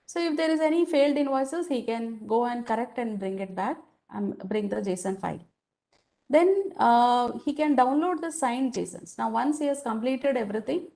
So if there is any failed invoices, he can go and correct and bring it back and bring the JSON file. Then he can download the signed JSONs. Now once he has completed everything,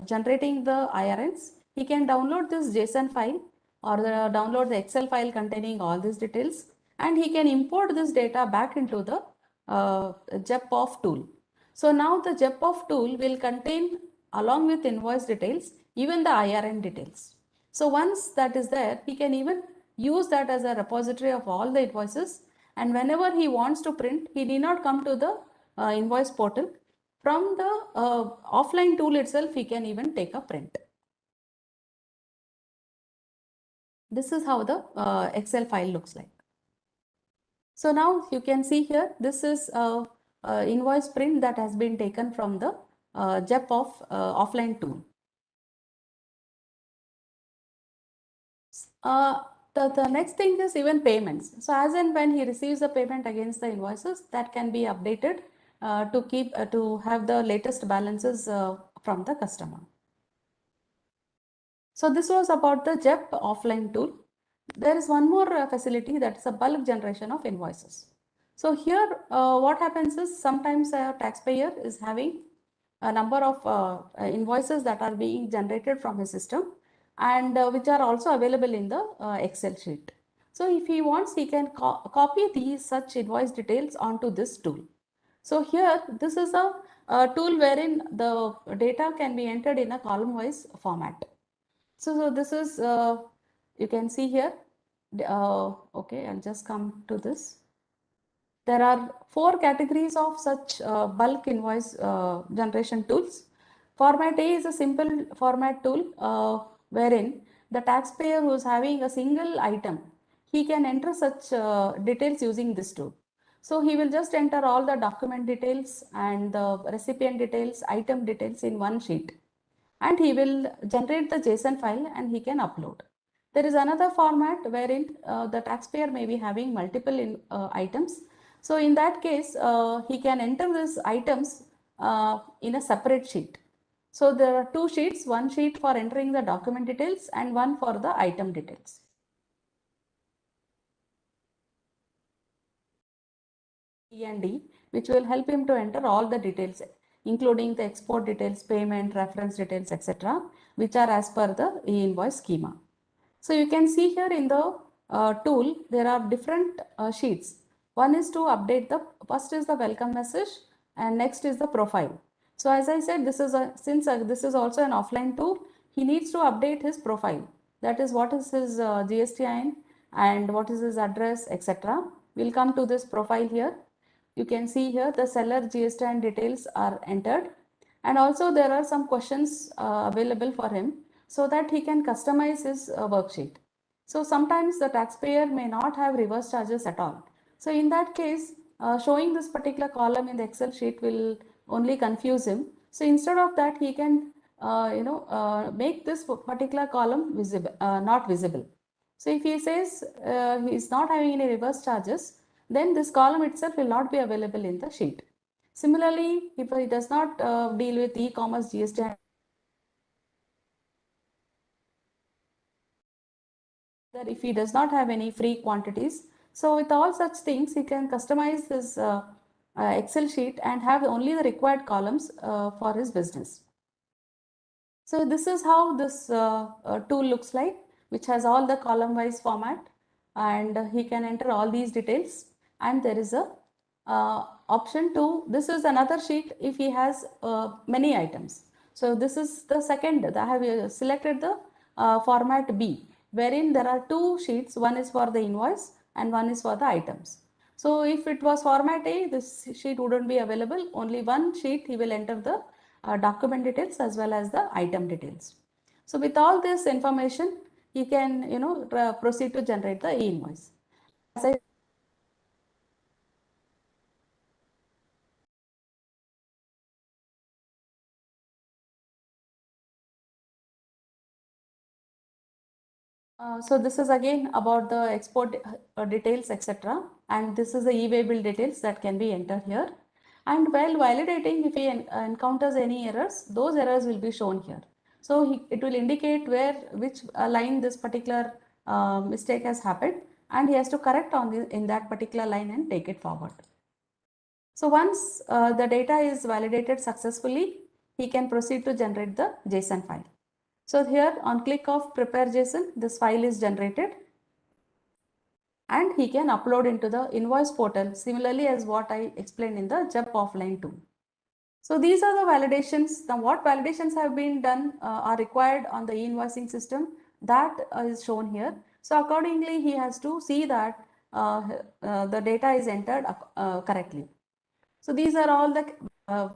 generating the IRNs, he can download this JSON file or download the Excel file containing all these details, and he can import this data back into the JEPOF tool. So now the JEPOF tool will contain, along with invoice details, even the IRN details. So once that is there, he can even use that as a repository of all the invoices, and whenever he wants to print, he need not come to the invoice portal. From the offline tool itself, he can even take a print. This is how the Excel file looks like. So now you can see here, this is a invoice print that has been taken from the JEPOF offline tool. The next thing is even payments. So as and when he receives the payment against the invoices, that can be updated to have the latest balances from the customer. So this was about the JEP offline tool. There is one more facility, that is a bulk generation of invoices. So here, what happens is sometimes a taxpayer is having a number of invoices that are being generated from his system and which are also available in the Excel sheet. So if he wants, he can copy these such invoice details onto this tool. So here, this is a tool wherein the data can be entered in a column-wise format. So this is, you can see here, okay, I'll just come to this. There are 4 categories of such bulk invoice generation tools. Format A is a simple format tool wherein the taxpayer who is having a single item, he can enter such details using this tool. So he will just enter all the document details and the recipient details, item details in one sheet, and he will generate the JSON file and he can upload. There is another format wherein the taxpayer may be having multiple items. So in that case, he can enter these items in a separate sheet. So there are 2 sheets, one sheet for entering the document details and one for the item details. E&D, which will help him to enter all the details, including the export details, payment, reference details, etc., which are as per the e-invoice schema. So you can see here in the tool, there are different sheets. One is to update the, first is the welcome message and next is the profile. So as I said, this is since this is also an offline tool, he needs to update his profile. That is what is his GSTIN and what is his address, etc. We'll come to this profile here. You can see here the seller GSTIN details are entered, and also there are some questions available for him so that he can customize his worksheet. So sometimes the taxpayer may not have reverse charges at all. So in that case, showing this particular column in the Excel sheet will only confuse him. So instead of that, he can make this particular column visible, not visible. So if he says he is not having any reverse charges, then this column itself will not be available in the sheet. Similarly, if he does not deal with e-commerce GST, that if he does not have any free quantities, so with all such things, he can customize his Excel sheet and have only the required columns for his business. So this is how this tool looks like, which has all the column-wise format, and he can enter all these details. And there is a option to, this is another sheet if he has many items. So this is the second, I have selected the format B, wherein there are 2 sheets, one is for the invoice and one is for the items. So if it was format A, this sheet wouldn't be available, only one sheet he will enter the document details as well as the item details. So with all this information, he can proceed to generate the e-invoice. So this is again about the export details, etc. And this is the e-way details that can be entered here. And while validating, if he encounters any errors, those errors will be shown here. So it will indicate which line this particular mistake has happened, and he has to correct in that particular line and take it forward. So once the data is validated successfully, he can proceed to generate the JSON file. So here on click of prepare JSON, this file is generated and he can upload into the invoice portal, similarly as what I explained in the JEP offline tool. So these are the validations. Now what validations have been done are required on the e-invoicing system, that is shown here. So accordingly, he has to see that the data is entered correctly. So these are all the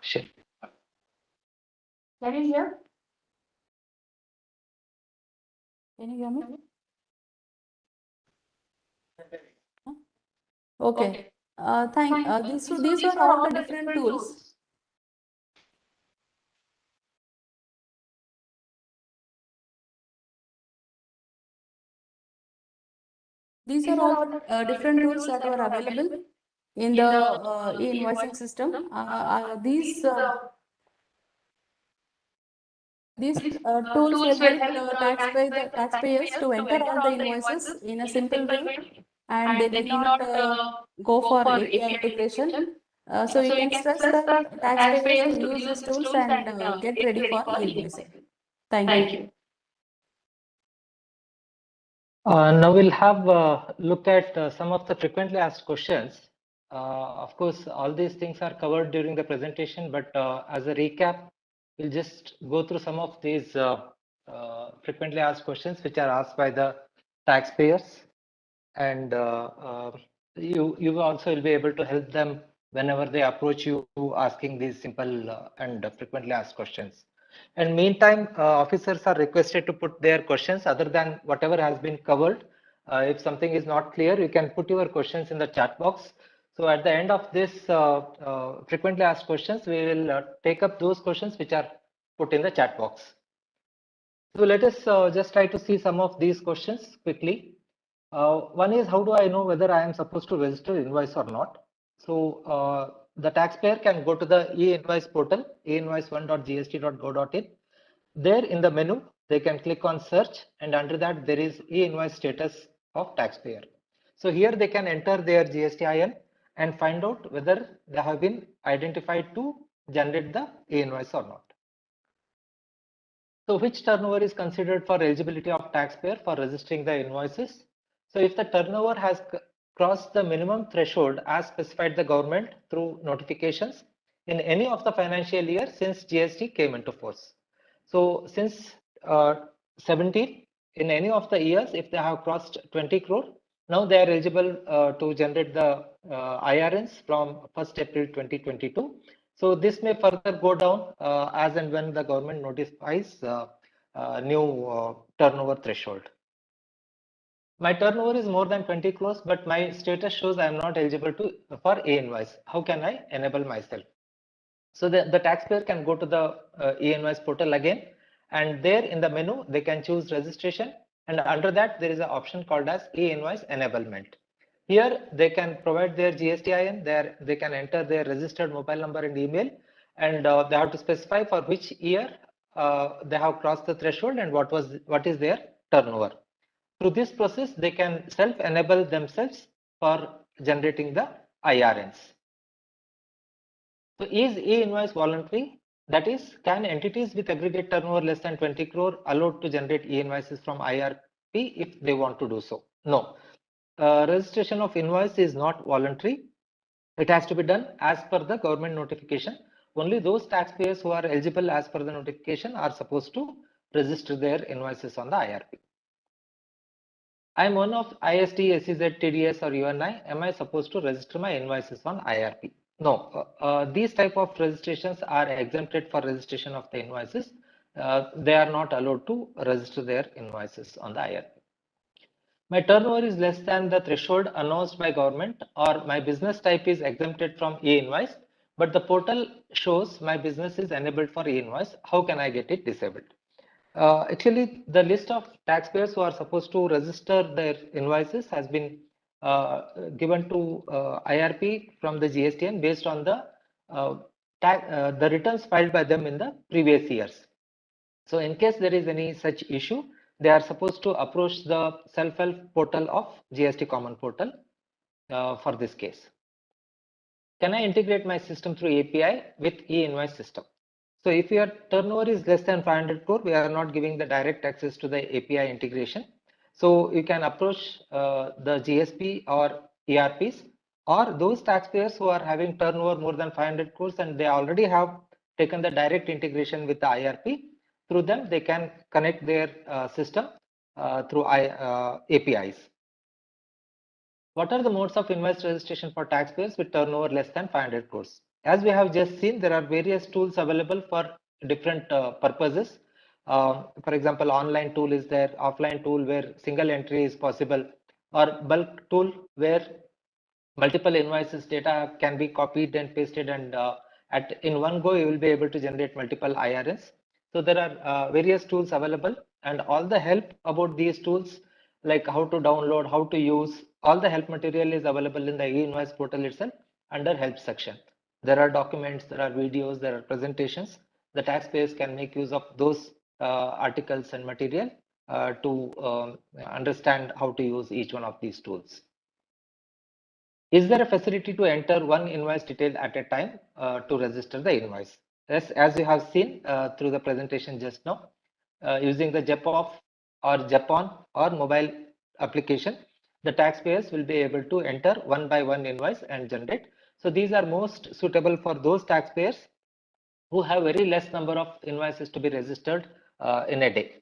Sure. Can you hear? Can you hear me? Huh? Okay. These were all the different tools. These are all the different tools that were available in the e-invoicing system. These tools will help the taxpayers to enter all the invoices in a simple way, and they need not go for API integration. So we can stress the taxpayers to use these tools and get ready for e-invoicing. Thank you. Now we'll have a look at some of the frequently asked questions. Of course, all these things are covered during the presentation, but as a recap, we'll just go through some of these frequently asked questions which are asked by the taxpayers, and you also will be able to help them whenever they approach you asking these simple and frequently asked questions. And meantime, officers are requested to put their questions other than whatever has been covered. If something is not clear, you can put your questions in the chat box. So at the end of this frequently asked questions, we will take up those questions which are put in the chat box. So let us just try to see some of these questions quickly. One is, how do I know whether I am supposed to register invoice or not? So the taxpayer can go to the e-invoice portal, e-invoice1.gst.go.in. There in the menu, they can click on search, and under that there is e-invoice status of taxpayer. So here they can enter their GSTIN and find out whether they have been identified to generate the e-invoice or not. So which turnover is considered for eligibility of taxpayer for registering the invoices? So if the turnover has crossed the minimum threshold as specified the government through notifications in any of the financial year since GST came into force. So since 17, in any of the years, if they have crossed 20 crore, now they are eligible to generate the IRNs from 1st April 2022. So this may further go down as and when the government notifies new turnover threshold. My turnover is more than 20 crores, but my status shows I am not eligible for e-invoice. How can I enable myself? So the taxpayer can go to the e-invoice portal again, and there in the menu they can choose registration, and under that there is an option called as e-invoice enablement. Here they can provide their GSTIN, they can enter their registered mobile number and email, and they have to specify for which year they have crossed the threshold and what is their turnover. Through this process, they can self-enable themselves for generating the IRNs. So is e-invoice voluntary? That is, can entities with aggregate turnover less than 20 crore allowed to generate e-invoices from IRP if they want to do so? No. Registration of invoice is not voluntary. It has to be done as per the government notification. Only those taxpayers who are eligible as per the notification are supposed to register their invoices on the IRP. I am one of IST, SEZ, TDS or UNI. Am I supposed to register my invoices on IRP? No. These type of registrations are exempted for registration of the invoices. They are not allowed to register their invoices on the IRP. My turnover is less than the threshold announced by government, or my business type is exempted from e-invoice, but the portal shows my business is enabled for e-invoice. How can I get it disabled? Actually, the list of taxpayers who are supposed to register their invoices has been given to IRP from the GSTN based on the returns filed by them in the previous years. So in case there is any such issue, they are supposed to approach the self-help portal of GST Common Portal for this case. Can I integrate my system through API with e-invoice system? So if your turnover is less than 500 crore, we are not giving the direct access to the API integration. So you can approach the GSP or ERPs, or those taxpayers who are having turnover more than 500 crores and they already have taken the direct integration with the IRP. Through them, they can connect their system through APIs. What are the modes of invoice registration for taxpayers with turnover less than 500 crores? As we have just seen, there are various tools available for different purposes. For example, online tool is there, offline tool where single entry is possible, or bulk tool where multiple invoices data can be copied and pasted, and in one go you will be able to generate multiple IRNs. So there are various tools available, and all the help about these tools, like how to download, how to use, all the help material is available in the e-invoice portal itself under help section. There are documents, there are videos, there are presentations. The taxpayers can make use of those articles and material to understand how to use each one of these tools. Is there a facility to enter one invoice detail at a time to register the invoice? Yes, as you have seen through the presentation just now, using the JEPOF or JEPON or mobile application, the taxpayers will be able to enter one by one invoice and generate. So these are most suitable for those taxpayers who have very less number of invoices to be registered in a day.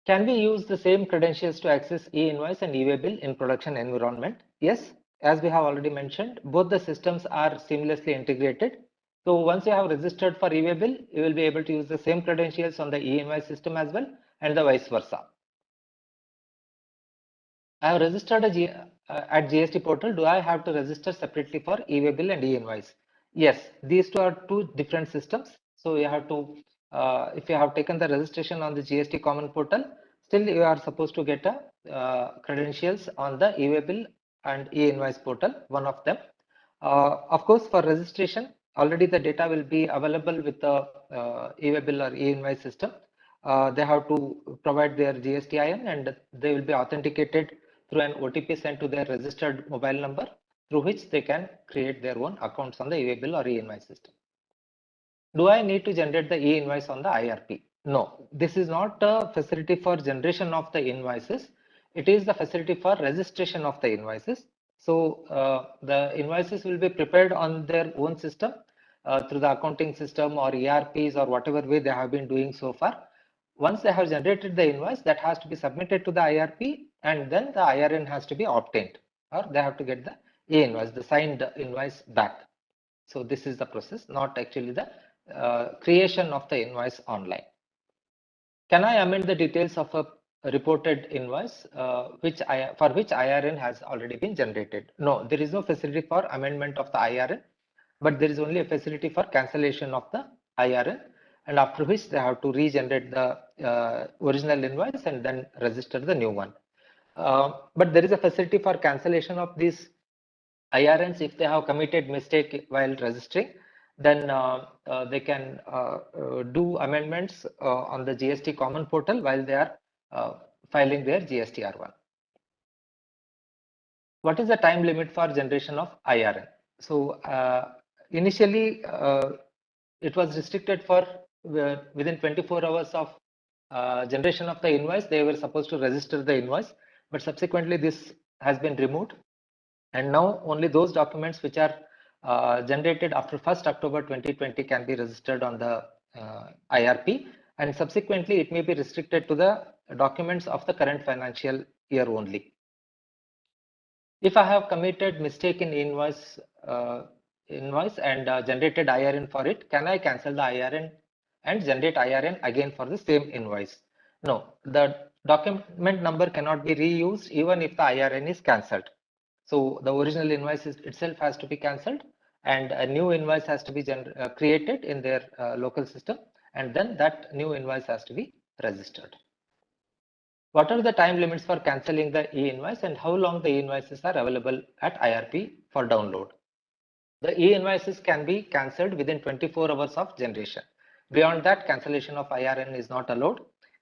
Can we use the same credentials to access e-invoice and e-way bill in production environment? Yes, as we have already mentioned, both the systems are seamlessly integrated. So once you have registered for e-way bill, you will be able to use the same credentials on the e-invoice system as well, and the vice versa. I have registered at GST portal. Do I have to register separately for e-way bill and e-invoice? Yes, these two are two different systems. So you have to, if you have taken the registration on the GST common portal, still you are supposed to get a credentials on the e-way bill and e-invoice portal, one of them. Of course, for registration, already the data will be available with the e-way bill or e-invoice system. They have to provide their GSTIN, and they will be authenticated through an OTP sent to their registered mobile number, through which they can create their own accounts on the e-way bill or e-invoice system. Do I need to generate the e-invoice on the IRP? No, this is not a facility for generation of the invoices. It is the facility for registration of the invoices. So the invoices will be prepared on their own system through the accounting system or ERPs or whatever way they have been doing so far. Once they have generated the invoice, that has to be submitted to the IRP, and then the IRN has to be obtained, or they have to get the e-invoice, the signed invoice back. So this is the process, not actually the creation of the invoice online. Can I amend the details of a reported invoice for which IRN has already been generated? No, there is no facility for amendment of the IRN, but there is only a facility for cancellation of the IRN, and after which they have to regenerate the original invoice and then register the new one. But there is a facility for cancellation of these IRNs if they have committed mistake while registering. Then they can do amendments on the GST common portal while they are filing their GSTR1. What is the time limit for generation of IRN? So initially it was restricted for within 24 hours of generation of the invoice. They were supposed to register the invoice, but subsequently this has been removed, and now only those documents which are generated after 1st October 2020 can be registered on the IRP, and subsequently it may be restricted to the documents of the current financial year only. If I have committed mistake in invoice and generated IRN for it, can I cancel the IRN and generate IRN again for the same invoice? No, the document number cannot be reused even if the IRN is cancelled. So the original invoice itself has to be cancelled, and a new invoice has to be created in their local system, and then that new invoice has to be registered. What are the time limits for cancelling the e-invoice, and how long the e-invoices are available at IRP for download? The e-invoices can be cancelled within 24 hours of generation. Beyond that, cancellation of IRN is not allowed,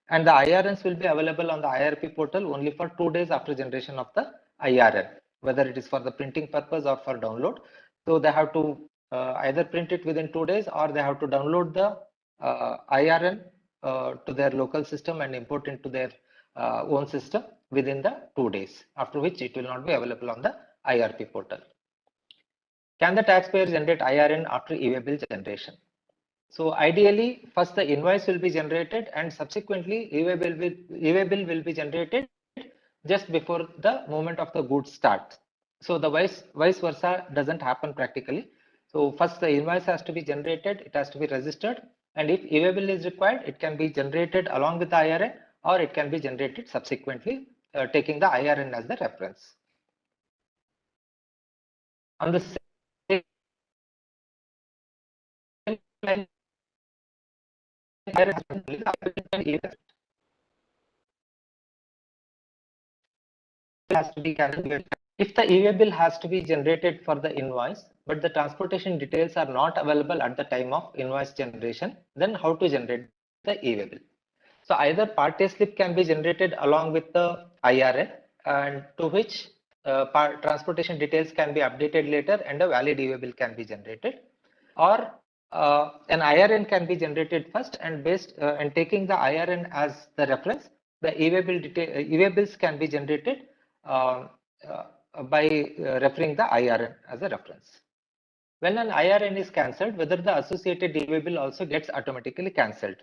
and the IRNs will be available on the IRP portal only for 2 days after generation of the IRN, whether it is for the printing purpose or for download. So they have to either print it within 2 days, or they have to download the IRN to their local system and import into their own system within the 2 days, after which it will not be available on the IRP portal. Can the taxpayer generate IRN after e-way bill generation? So ideally, first the invoice will be generated, and subsequently e-way bill will be generated just before the moment of the goods starts. So the vice versa doesn't happen practically. So first the invoice has to be generated, it has to be registered, and if e-waybill is required, it can be generated along with the IRN, or it can be generated subsequently, taking the IRN as the reference. On the same line, has to be cancelled. If the e-waybill has to be generated for the invoice, but the transportation details are not available at the time of invoice generation, then how to generate the e-waybill? So either part A slip can be generated along with the IRN, and to which transportation details can be updated later and a valid e-waybill can be generated, or an IRN can be generated first, and and taking the IRN as the reference, the e-waybills can be generated uh, by referring the IRN as a reference. When an IRN is cancelled, whether the associated e-waybill also gets automatically cancelled?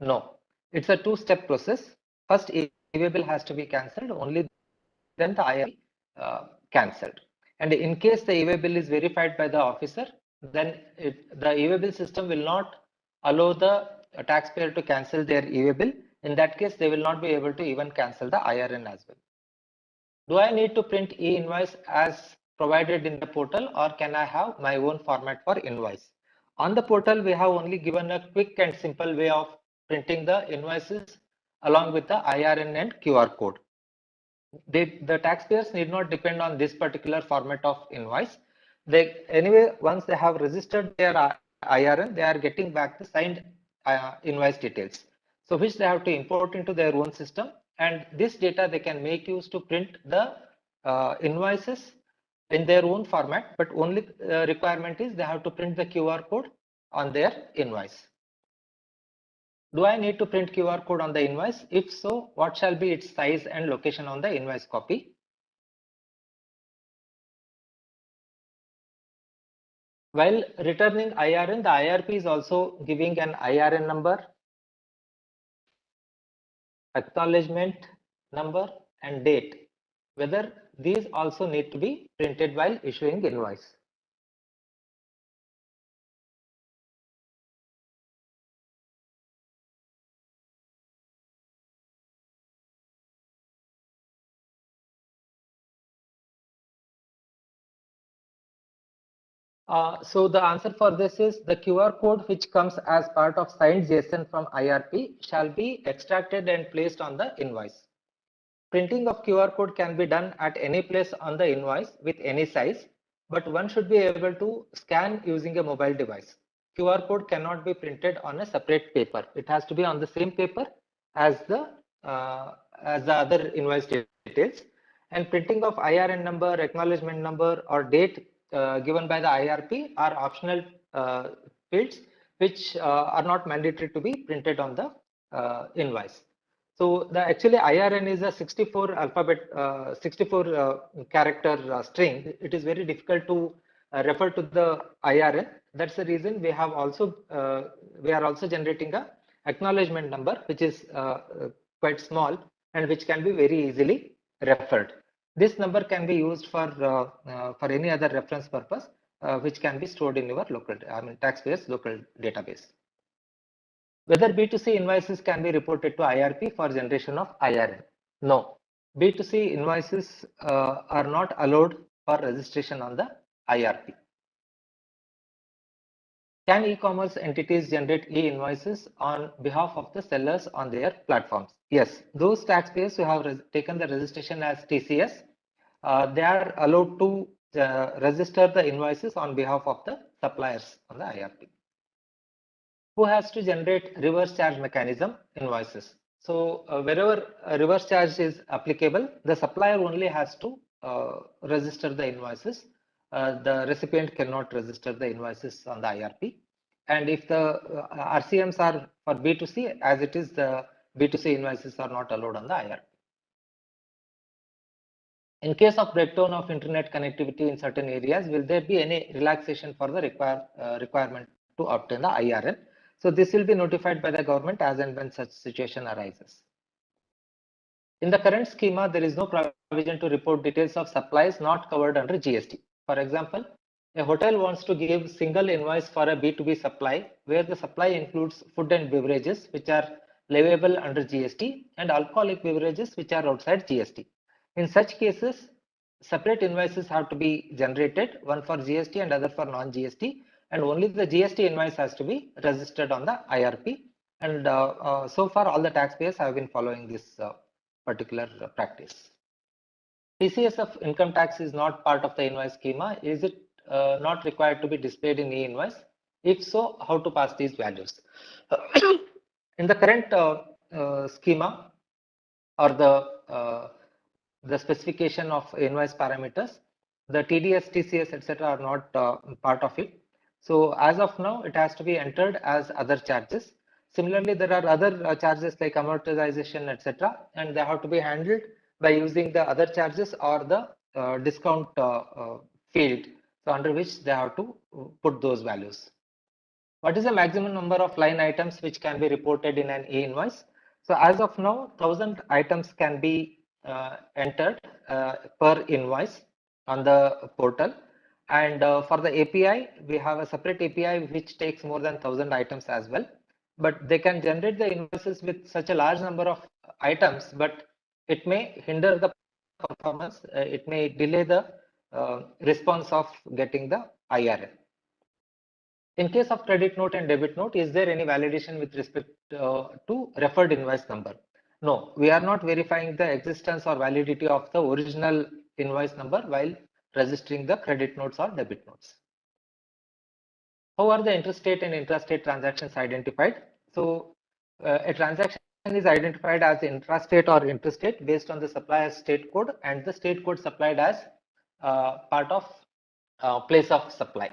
No, it's a two-step process. First, e-waybill has to be cancelled, only then the IRN cancelled. And in case the e-waybill is verified by the officer, then the e-waybill system will not allow the taxpayer to cancel their e-waybill. In that case, they will not be able to even cancel the IRN as well. Do I need to print e-invoice as provided in the portal, or can I have my own format for invoice? On the portal, we have only given a quick and simple way of printing the invoices along with the IRN and QR code. The taxpayers need not depend on this particular format of invoice. Anyway, once they have registered their IRN, they are getting back the signed invoice details, so which they have to import into their own system, and this data they can make use to print the invoices in their own format, but only requirement is they have to print the QR code on their invoice. Do I need to print QR code on the invoice? If so, what shall be its size and location on the invoice copy? While returning IRN, the IRP is also giving an IRN number, acknowledgement number, and date. Whether these also need to be printed while issuing invoice. So the answer for this is the QR code which comes as part of signed JSON from IRP shall be extracted and placed on the invoice. Printing of QR code can be done at any place on the invoice with any size, but one should be able to scan using a mobile device. QR code cannot be printed on a separate paper. It has to be on the same paper as the other invoice details. And printing of IRN number, acknowledgement number, or date given by the IRP are optional fields which are not mandatory to be printed on the invoice. So the actually IRN is a 64 character string. It is very difficult to refer to the IRN. That's the reason we are also generating a acknowledgement number, which is quite small and which can be very easily referred. This number can be used for any other reference purpose, which can be stored in your local, taxpayers local database. Whether B2C invoices can be reported to IRP for generation of IRN? No. B2C invoices are not allowed for registration on the IRP. Can e-commerce entities generate e-invoices on behalf of the sellers on their platforms? Yes. Those taxpayers who have taken the registration as TCS, they are allowed to register the invoices on behalf of the suppliers on the IRP. Who has to generate reverse charge mechanism invoices? So wherever a reverse charge is applicable, the supplier only has to register the invoices. The recipient cannot register the invoices on the IRP. And if the RCMs are for B2C, as it is, the B2C invoices are not allowed on the IRP. In case of breakdown of internet connectivity in certain areas, will there be any relaxation for the requirement to obtain the IRN? So this will be notified by the government as and when such situation arises. In the current schema, there is no provision to report details of supplies not covered under GST. For example, a hotel wants to give single invoice for a B2B supply where the supply includes food and beverages which are leviable under GST and alcoholic beverages which are outside GST. In such cases, separate invoices have to be generated, one for GST and other for non-GST, and only the GST invoice has to be registered on the IRP. And so far, all the taxpayers have been following this particular practice. TCS of income tax is not part of the invoice schema. Is it not required to be displayed in e-invoice? If so, how to pass these values? In the current schema or the specification of invoice parameters, the TDS, TCS, etc. are not part of it. So as of now, it has to be entered as other charges. Similarly, there are other charges like amortization, etc., and they have to be handled by using the other charges or the discount field, so under which they have to put those values. What is the maximum number of line items which can be reported in an e-invoice? So as of now, 1000 items can be entered per invoice on the portal. And for the API, we have a separate API which takes more than 1000 items as well. But they can generate the invoices with such a large number of items, but it may hinder the performance. It may delay the response of getting the IRN. In case of credit note and debit note, is there any validation with respect to referred invoice number? No, we are not verifying the existence or validity of the original invoice number while registering the credit notes or debit notes. How are the interstate and intrastate transactions identified? So a transaction is identified as intrastate or interstate based on the supplier's state code and the state code supplied as part of place of supply.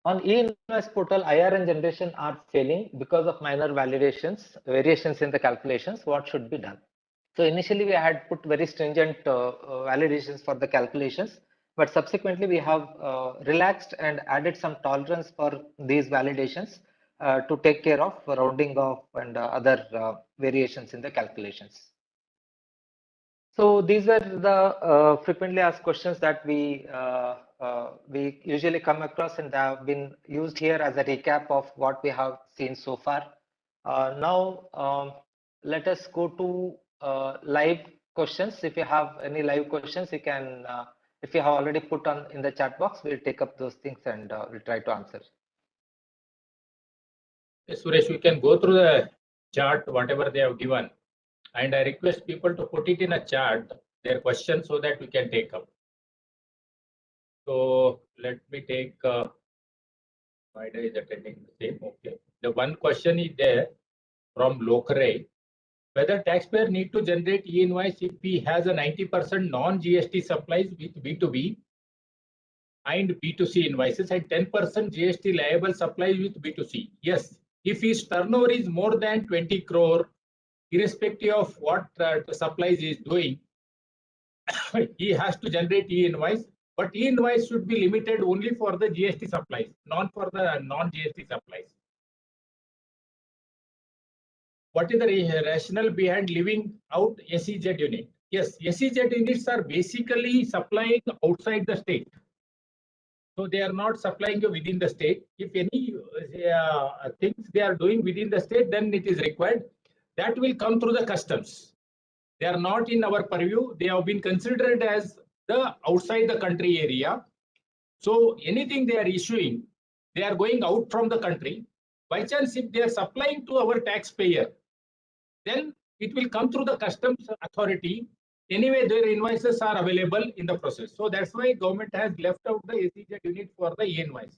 On e-invoice portal, IRN generation are failing because of minor variations in the calculations. What should be done? So initially we had put very stringent validations for the calculations, but subsequently we have relaxed and added some tolerance for these validations to take care of rounding off and other variations in the calculations. So these were the frequently asked questions that we usually come across, and they have been used here as a recap of what we have seen so far. Now let us go to live questions. If you have any live questions, you can, if you have already put on in the chat box, we'll take up those things and we'll try to answer. Yes, Suresh, we can go through the chart, whatever they have given. And I request people to put it in a chart, their questions, so that we can take up. So let me take, why is attending the same? Okay. The one question is there from Lokare, whether taxpayer need to generate e-invoice if he has a 90% non-GST supplies with B2B and B2C invoices and 10% GST liable supplies with B2C. Yes, if his turnover is more than 20 crore, irrespective of what supplies he is doing, he has to generate e-invoice, but e-invoice should be limited only for the GST supplies, not for the non-GST supplies. What is the rationale behind leaving out SEZ unit? Yes, SEZ units are basically supplying outside the state. So they are not supplying within the state. If any things they are doing within the state, then it is required. That will come through the customs. They are not in our purview. They have been considered as the outside the country area. So anything they are issuing, they are going out from the country. By chance, if they are supplying to our taxpayer, then it will come through the customs authority. Anyway, their invoices are available in the process. So that's why government has left out the SEZ unit for the e-invoice.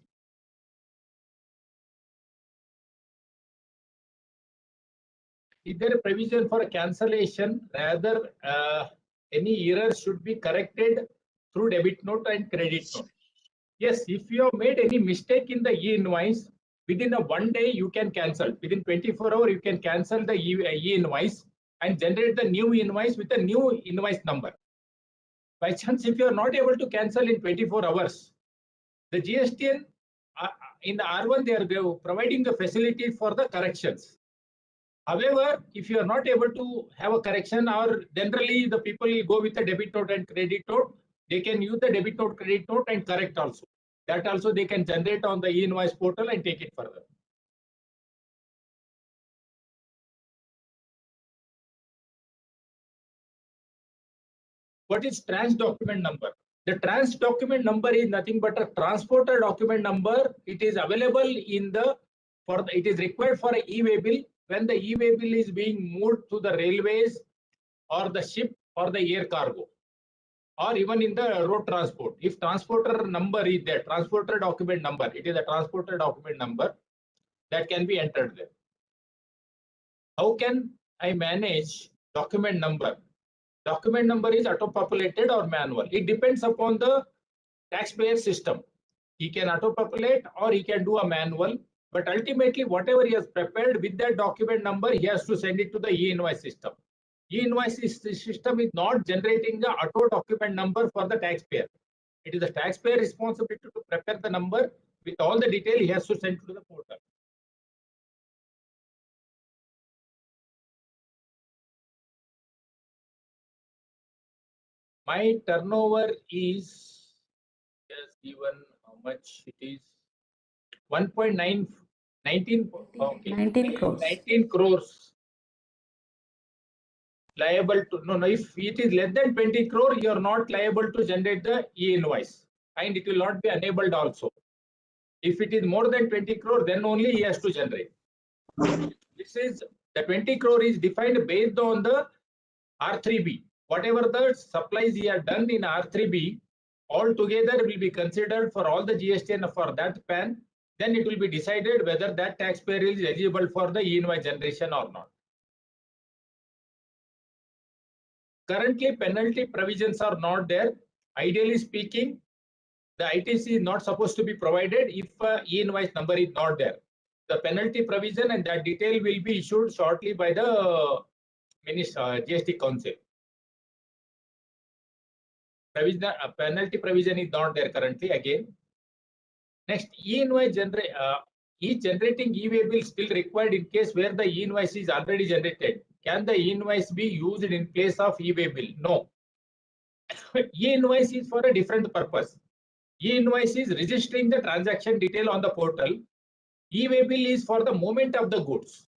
Is there a provision for a cancellation? Rather, any errors should be corrected through debit note and credit note. Yes, if you have made any mistake in the e-invoice, within a 1 day you can cancel. Within 24 hours, you can cancel the e-invoice and generate the new invoice with a new invoice number. By chance, if you are not able to cancel in 24 hours, The GSTN in the R1 they are providing the facility for the corrections. However, if you are not able to have a correction, or generally the people will go with a debit note and credit note, they can use the debit note, credit note and correct also. That also they can generate on the e-invoice portal and take it further. What is trans document number? The trans document number is nothing but a transporter document number. It is available in the it is required for an e-way bill when the e-way bill is being moved to the railways or the ship or the air cargo, or even in the road transport. If transporter number is there, transporter document number, it is a transporter document number that can be entered there. How can I manage document number? Document number is auto-populated or manual. It depends upon the taxpayer system. He can auto-populate or he can do a manual. But ultimately, whatever he has prepared with that document number, he has to send it to the e-invoice system. E-invoice system is not generating the auto document number for the taxpayer. It is the taxpayer responsibility to prepare the number with all the detail he has to send to the portal. My turnover is just given how much it is 1.9 19 okay 19 crores. 19 crores liable to no if it is less than 20 crore you are not liable to generate the e-invoice and it will not be enabled also. If it is more than 20 crore then only he has to generate. This is the 20 crore is defined based on the R3B. Whatever the supplies he has done in R3B, all together will be considered for all the GST for that PAN. Then it will be decided whether that taxpayer is eligible for the e-invoice generation or not. Currently, penalty provisions are not there. Ideally speaking, the ITC is not supposed to be provided if e-invoice number is not there. The penalty provision and that detail will be issued shortly by the GST Council. Penalty provision is not there currently again. Next, e-invoice generating e-way bill still required in case where the e-invoice is already generated. Can the e-invoice be used in place of e-way bill? No. E-invoice is for a different purpose. E-invoice is registering the transaction detail on the portal. E-way bill is for the movement of the goods.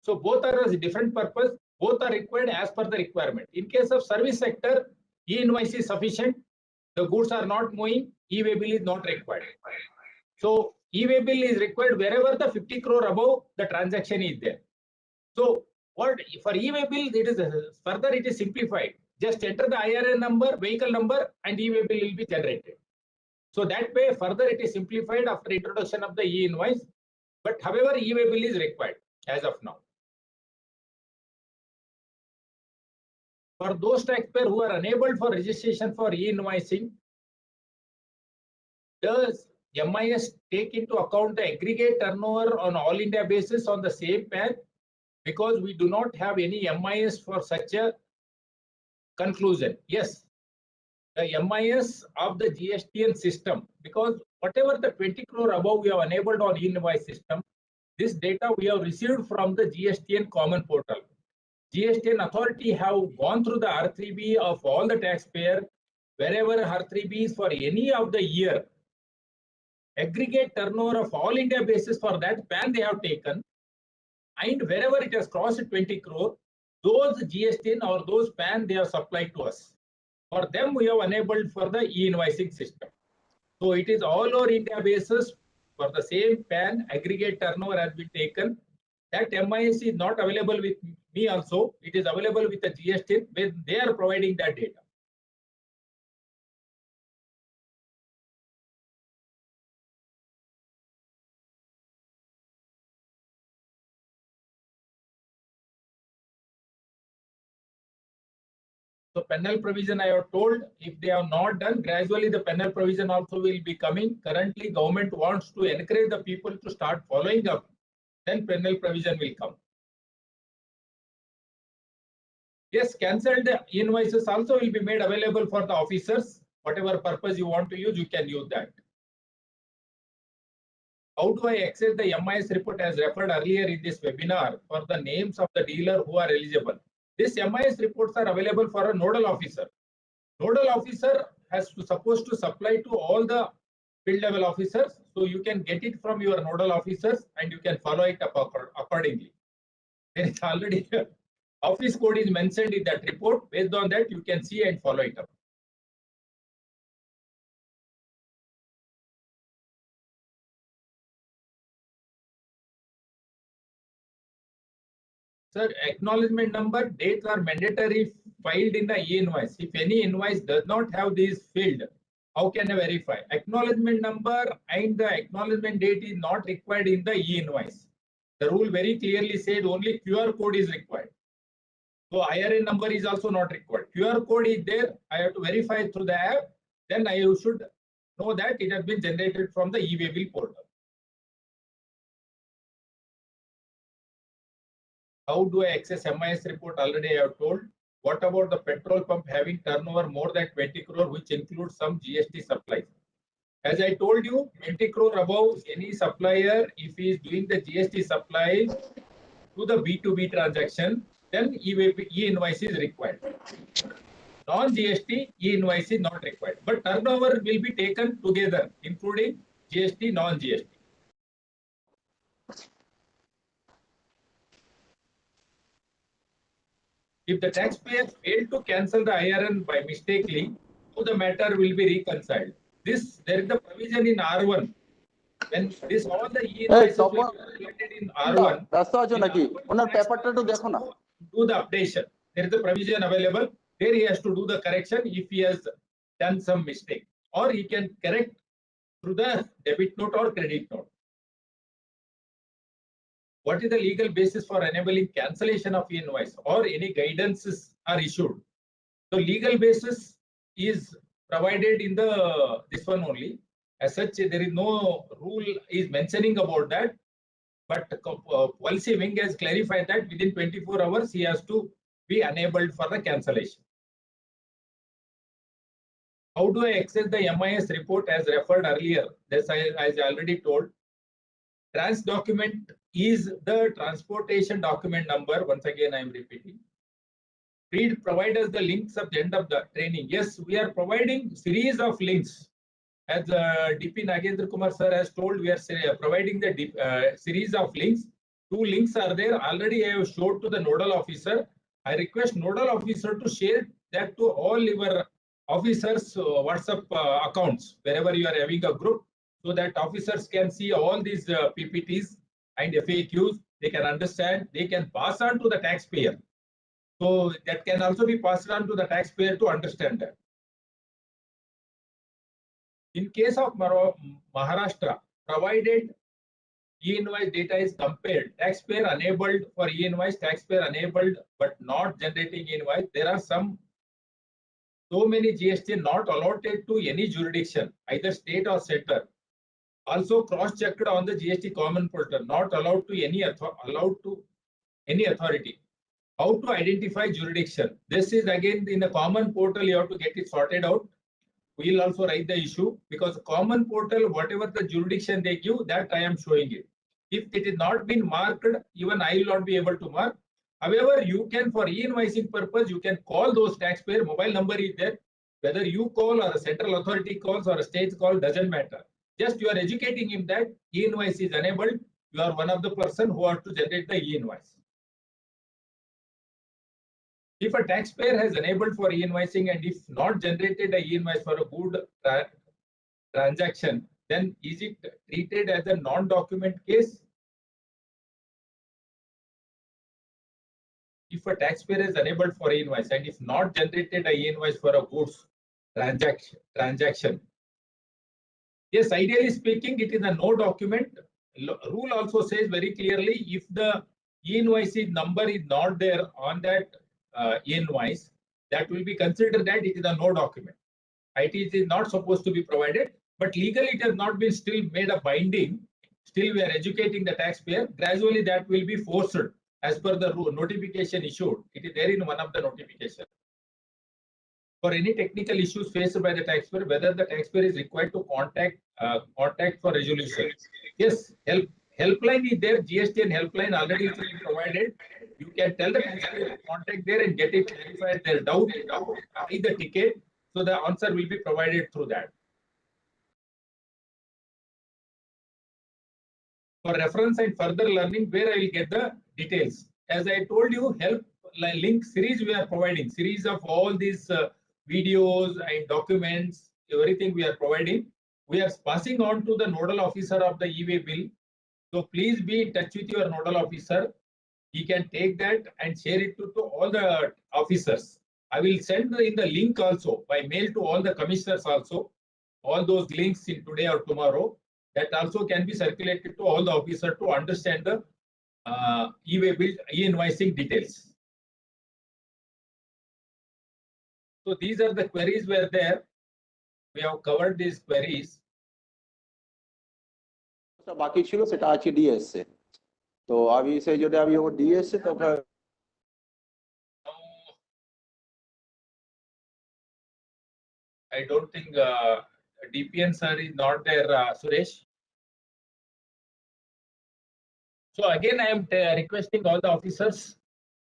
So both are a different purpose. Both are required as per the requirement. In case of service sector, e-invoice is sufficient. The goods are not moving. E-way bill is not required. So e-way bill is required wherever the 50 crore above the transaction is there. So what for e-way bill it is further it is simplified. Just enter the IRN number, vehicle number, and e-way bill will be generated. So that way further it is simplified after introduction of the e-invoice. But however, e-way bill is required as of now. For those taxpayers who are unable for registration for e-invoicing, does MIS take into account the aggregate turnover on all India basis on the same PAN? Because we do not have any MIS for such a conclusion. Yes, the MIS of the GSTN system, because whatever the 20 crore above we have enabled on e-invoice system, this data we have received from the GSTN common portal. GSTN authority have gone through the R3B of all the taxpayer, wherever R3B is for any of the year, aggregate turnover of all India basis for that PAN they have taken, and wherever it has crossed 20 crore, those GSTN or those PAN they have supplied to us. For them, we have enabled for the e-invoicing system. So it is all over India basis for the same PAN aggregate turnover has been taken. That MIS is not available with me also. It is available with the GST when they are providing that data. So penal provision I have told, if they have not done, gradually the penal provision also will be coming. Currently, government wants to encourage the people to start following up. Then penal provision will come. Yes, cancelled invoices also will be made available for the officers. Whatever purpose you want to use, you can use that. How do I access the MIS report as referred earlier in this webinar for the names of the dealer who are eligible? These MIS reports are available for a nodal officer. Nodal officer has supposed to supply to all the field level officers. So you can get it from your nodal officers and you can follow it up accordingly. There is already office code is mentioned in that report. Based on that, you can see and follow it up. Sir, acknowledgement number, dates are mandatory filed in the e-invoice. If any invoice does not have these field, how can I verify? Acknowledgement number and the acknowledgement date is not required in the e-invoice. The rule very clearly said only QR code is required. So IRN number is also not required. QR code is there. I have to verify through the app. Then I should know that it has been generated from the e-waybill portal. How do I access MIS report? Already I have told. What about the petrol pump having turnover more than 20 crore, which includes some GST supplies? As I told you, 20 crore above any supplier, if he is doing the GST supply to the B2B transaction, then e-invoice is required. Non-GST, e-invoice is not required. But turnover will be taken together, including GST, non-GST. If the taxpayer failed to cancel the IRN by mistakenly, so the matter will be reconciled. There is the provision in R1. When this all the e-invoices will be reflected in R1, do the updation. There is a provision available. There he has to do the correction if he has done some mistake, or he can correct through the debit note or credit note. What is the legal basis for enabling cancellation of e-invoice or any guidances are issued? The legal basis is provided in the this one only. As such, there is no rule is mentioning about that. But policy wing has clarified that within 24 hours he has to be enabled for the cancellation. How do I access the MIS report as referred earlier? This as I already told. Trans document is the transportation document number. Once again, I am repeating. Please provide us the links at the end of the training. Yes, we are providing series of links. As DP Nagendra Kumar sir has told, we are providing the series of links. 2 links are there. Already I have showed to the nodal officer. I request nodal officer to share that to all your officers' WhatsApp accounts, wherever you are having a group, so that officers can see all these PPTs and FAQs. They can understand. They can pass on to the taxpayer. So that can also be passed on to the taxpayer to understand that. In case of Maharashtra, provided e-invoice data is compared, taxpayer enabled for e-invoice, taxpayer enabled but not generating e-invoice, there are so many GST not allotted to any jurisdiction, either state or center. Also cross-checked on the GST common portal, not allowed to any authority. How to identify jurisdiction? This is again in the common portal, you have to get it sorted out. We will also write the issue, because common portal, whatever the jurisdiction they give, that I am showing it. If it is not been marked, even I will not be able to mark. However, you can, for e-invoicing purpose, you can call those taxpayer. Mobile number is there. Whether you call or a central authority calls or a state call, doesn't matter. Just you are educating him that e-invoice is enabled. You are one of the person who are to generate the e-invoice. If a taxpayer has enabled for e-invoicing and if not generated a e-invoice for a good transaction, then is it treated as a non-document case? If a taxpayer is enabled for e-invoice and if not generated a e-invoice for a goods transaction, yes, ideally speaking, it is a no document. Rule also says very clearly, if the e-invoice number is not there on that e-invoice, that will be considered that it is a no document. It is not supposed to be provided, but legally it has not been still made a binding. Still we are educating the taxpayer. Gradually that will be forced as per the notification issued. It is there in one of the notification. for any technical issues faced by the taxpayer, whether the taxpayer is required to contact for resolution. Yes, helpline is there. GST and helpline already is provided. You can tell the taxpayer to contact there and get it clarified. Their doubt in the ticket, so the answer will be provided through that. For reference and further learning, where I will get the details. As I told you, help link series we are providing, series of all these videos and documents, everything we are providing. We are passing on to the nodal officer of the e-way bill. So please be in touch with your nodal officer. He can take that and share it to all the officers. I will send in the link also by mail to all the commissioners also. All those links in today or tomorrow, that also can be circulated to all the officers to understand the e-way bill, e-invoicing details. So these are the queries were there. We have covered these queries. বাকি ছিল সেটা আছে DS এ তো আমি সেই জন্য আমি ওর DS এ তখন I don't think DPN sir is not there, Suresh. So again, I am requesting all the officers,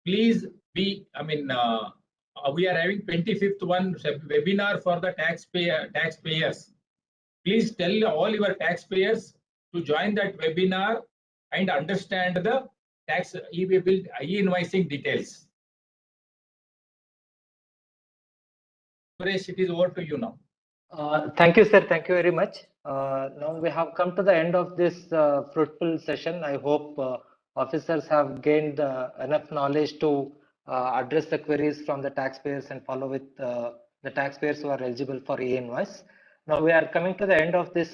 please be, we are having 25th one webinar for the taxpayers. Please tell all your taxpayers to join that webinar and understand the tax e-way bill, e-invoicing details. Suresh, it is over to you now. Thank you, sir. Thank you very much. Now we have come to the end of this fruitful session. I hope officers have gained enough knowledge to address the queries from the taxpayers and follow with the taxpayers who are eligible for e-invoice. Now we are coming to the end of this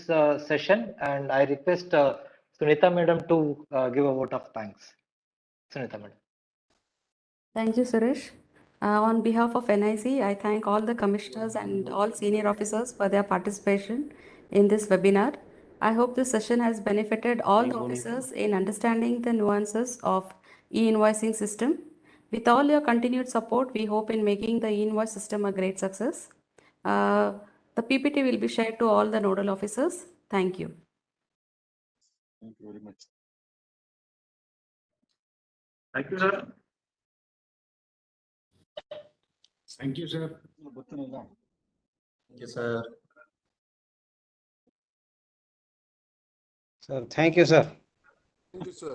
session, and I request Sunita madam to give a vote of thanks. Sunita madam. Thank you, Suresh. On behalf of NIC, I thank all the commissioners and all senior officers for their participation in this webinar. I hope this session has benefited all the officers in understanding the nuances of e-invoicing system. With all your continued support, we hope in making the e-invoice system a great success. The PPT will be shared to all the nodal officers. Thank you. Thank you very much. Thank you, sir. Thank you, sir. Yes, sir. Sir, thank you, sir. Thank you, sir.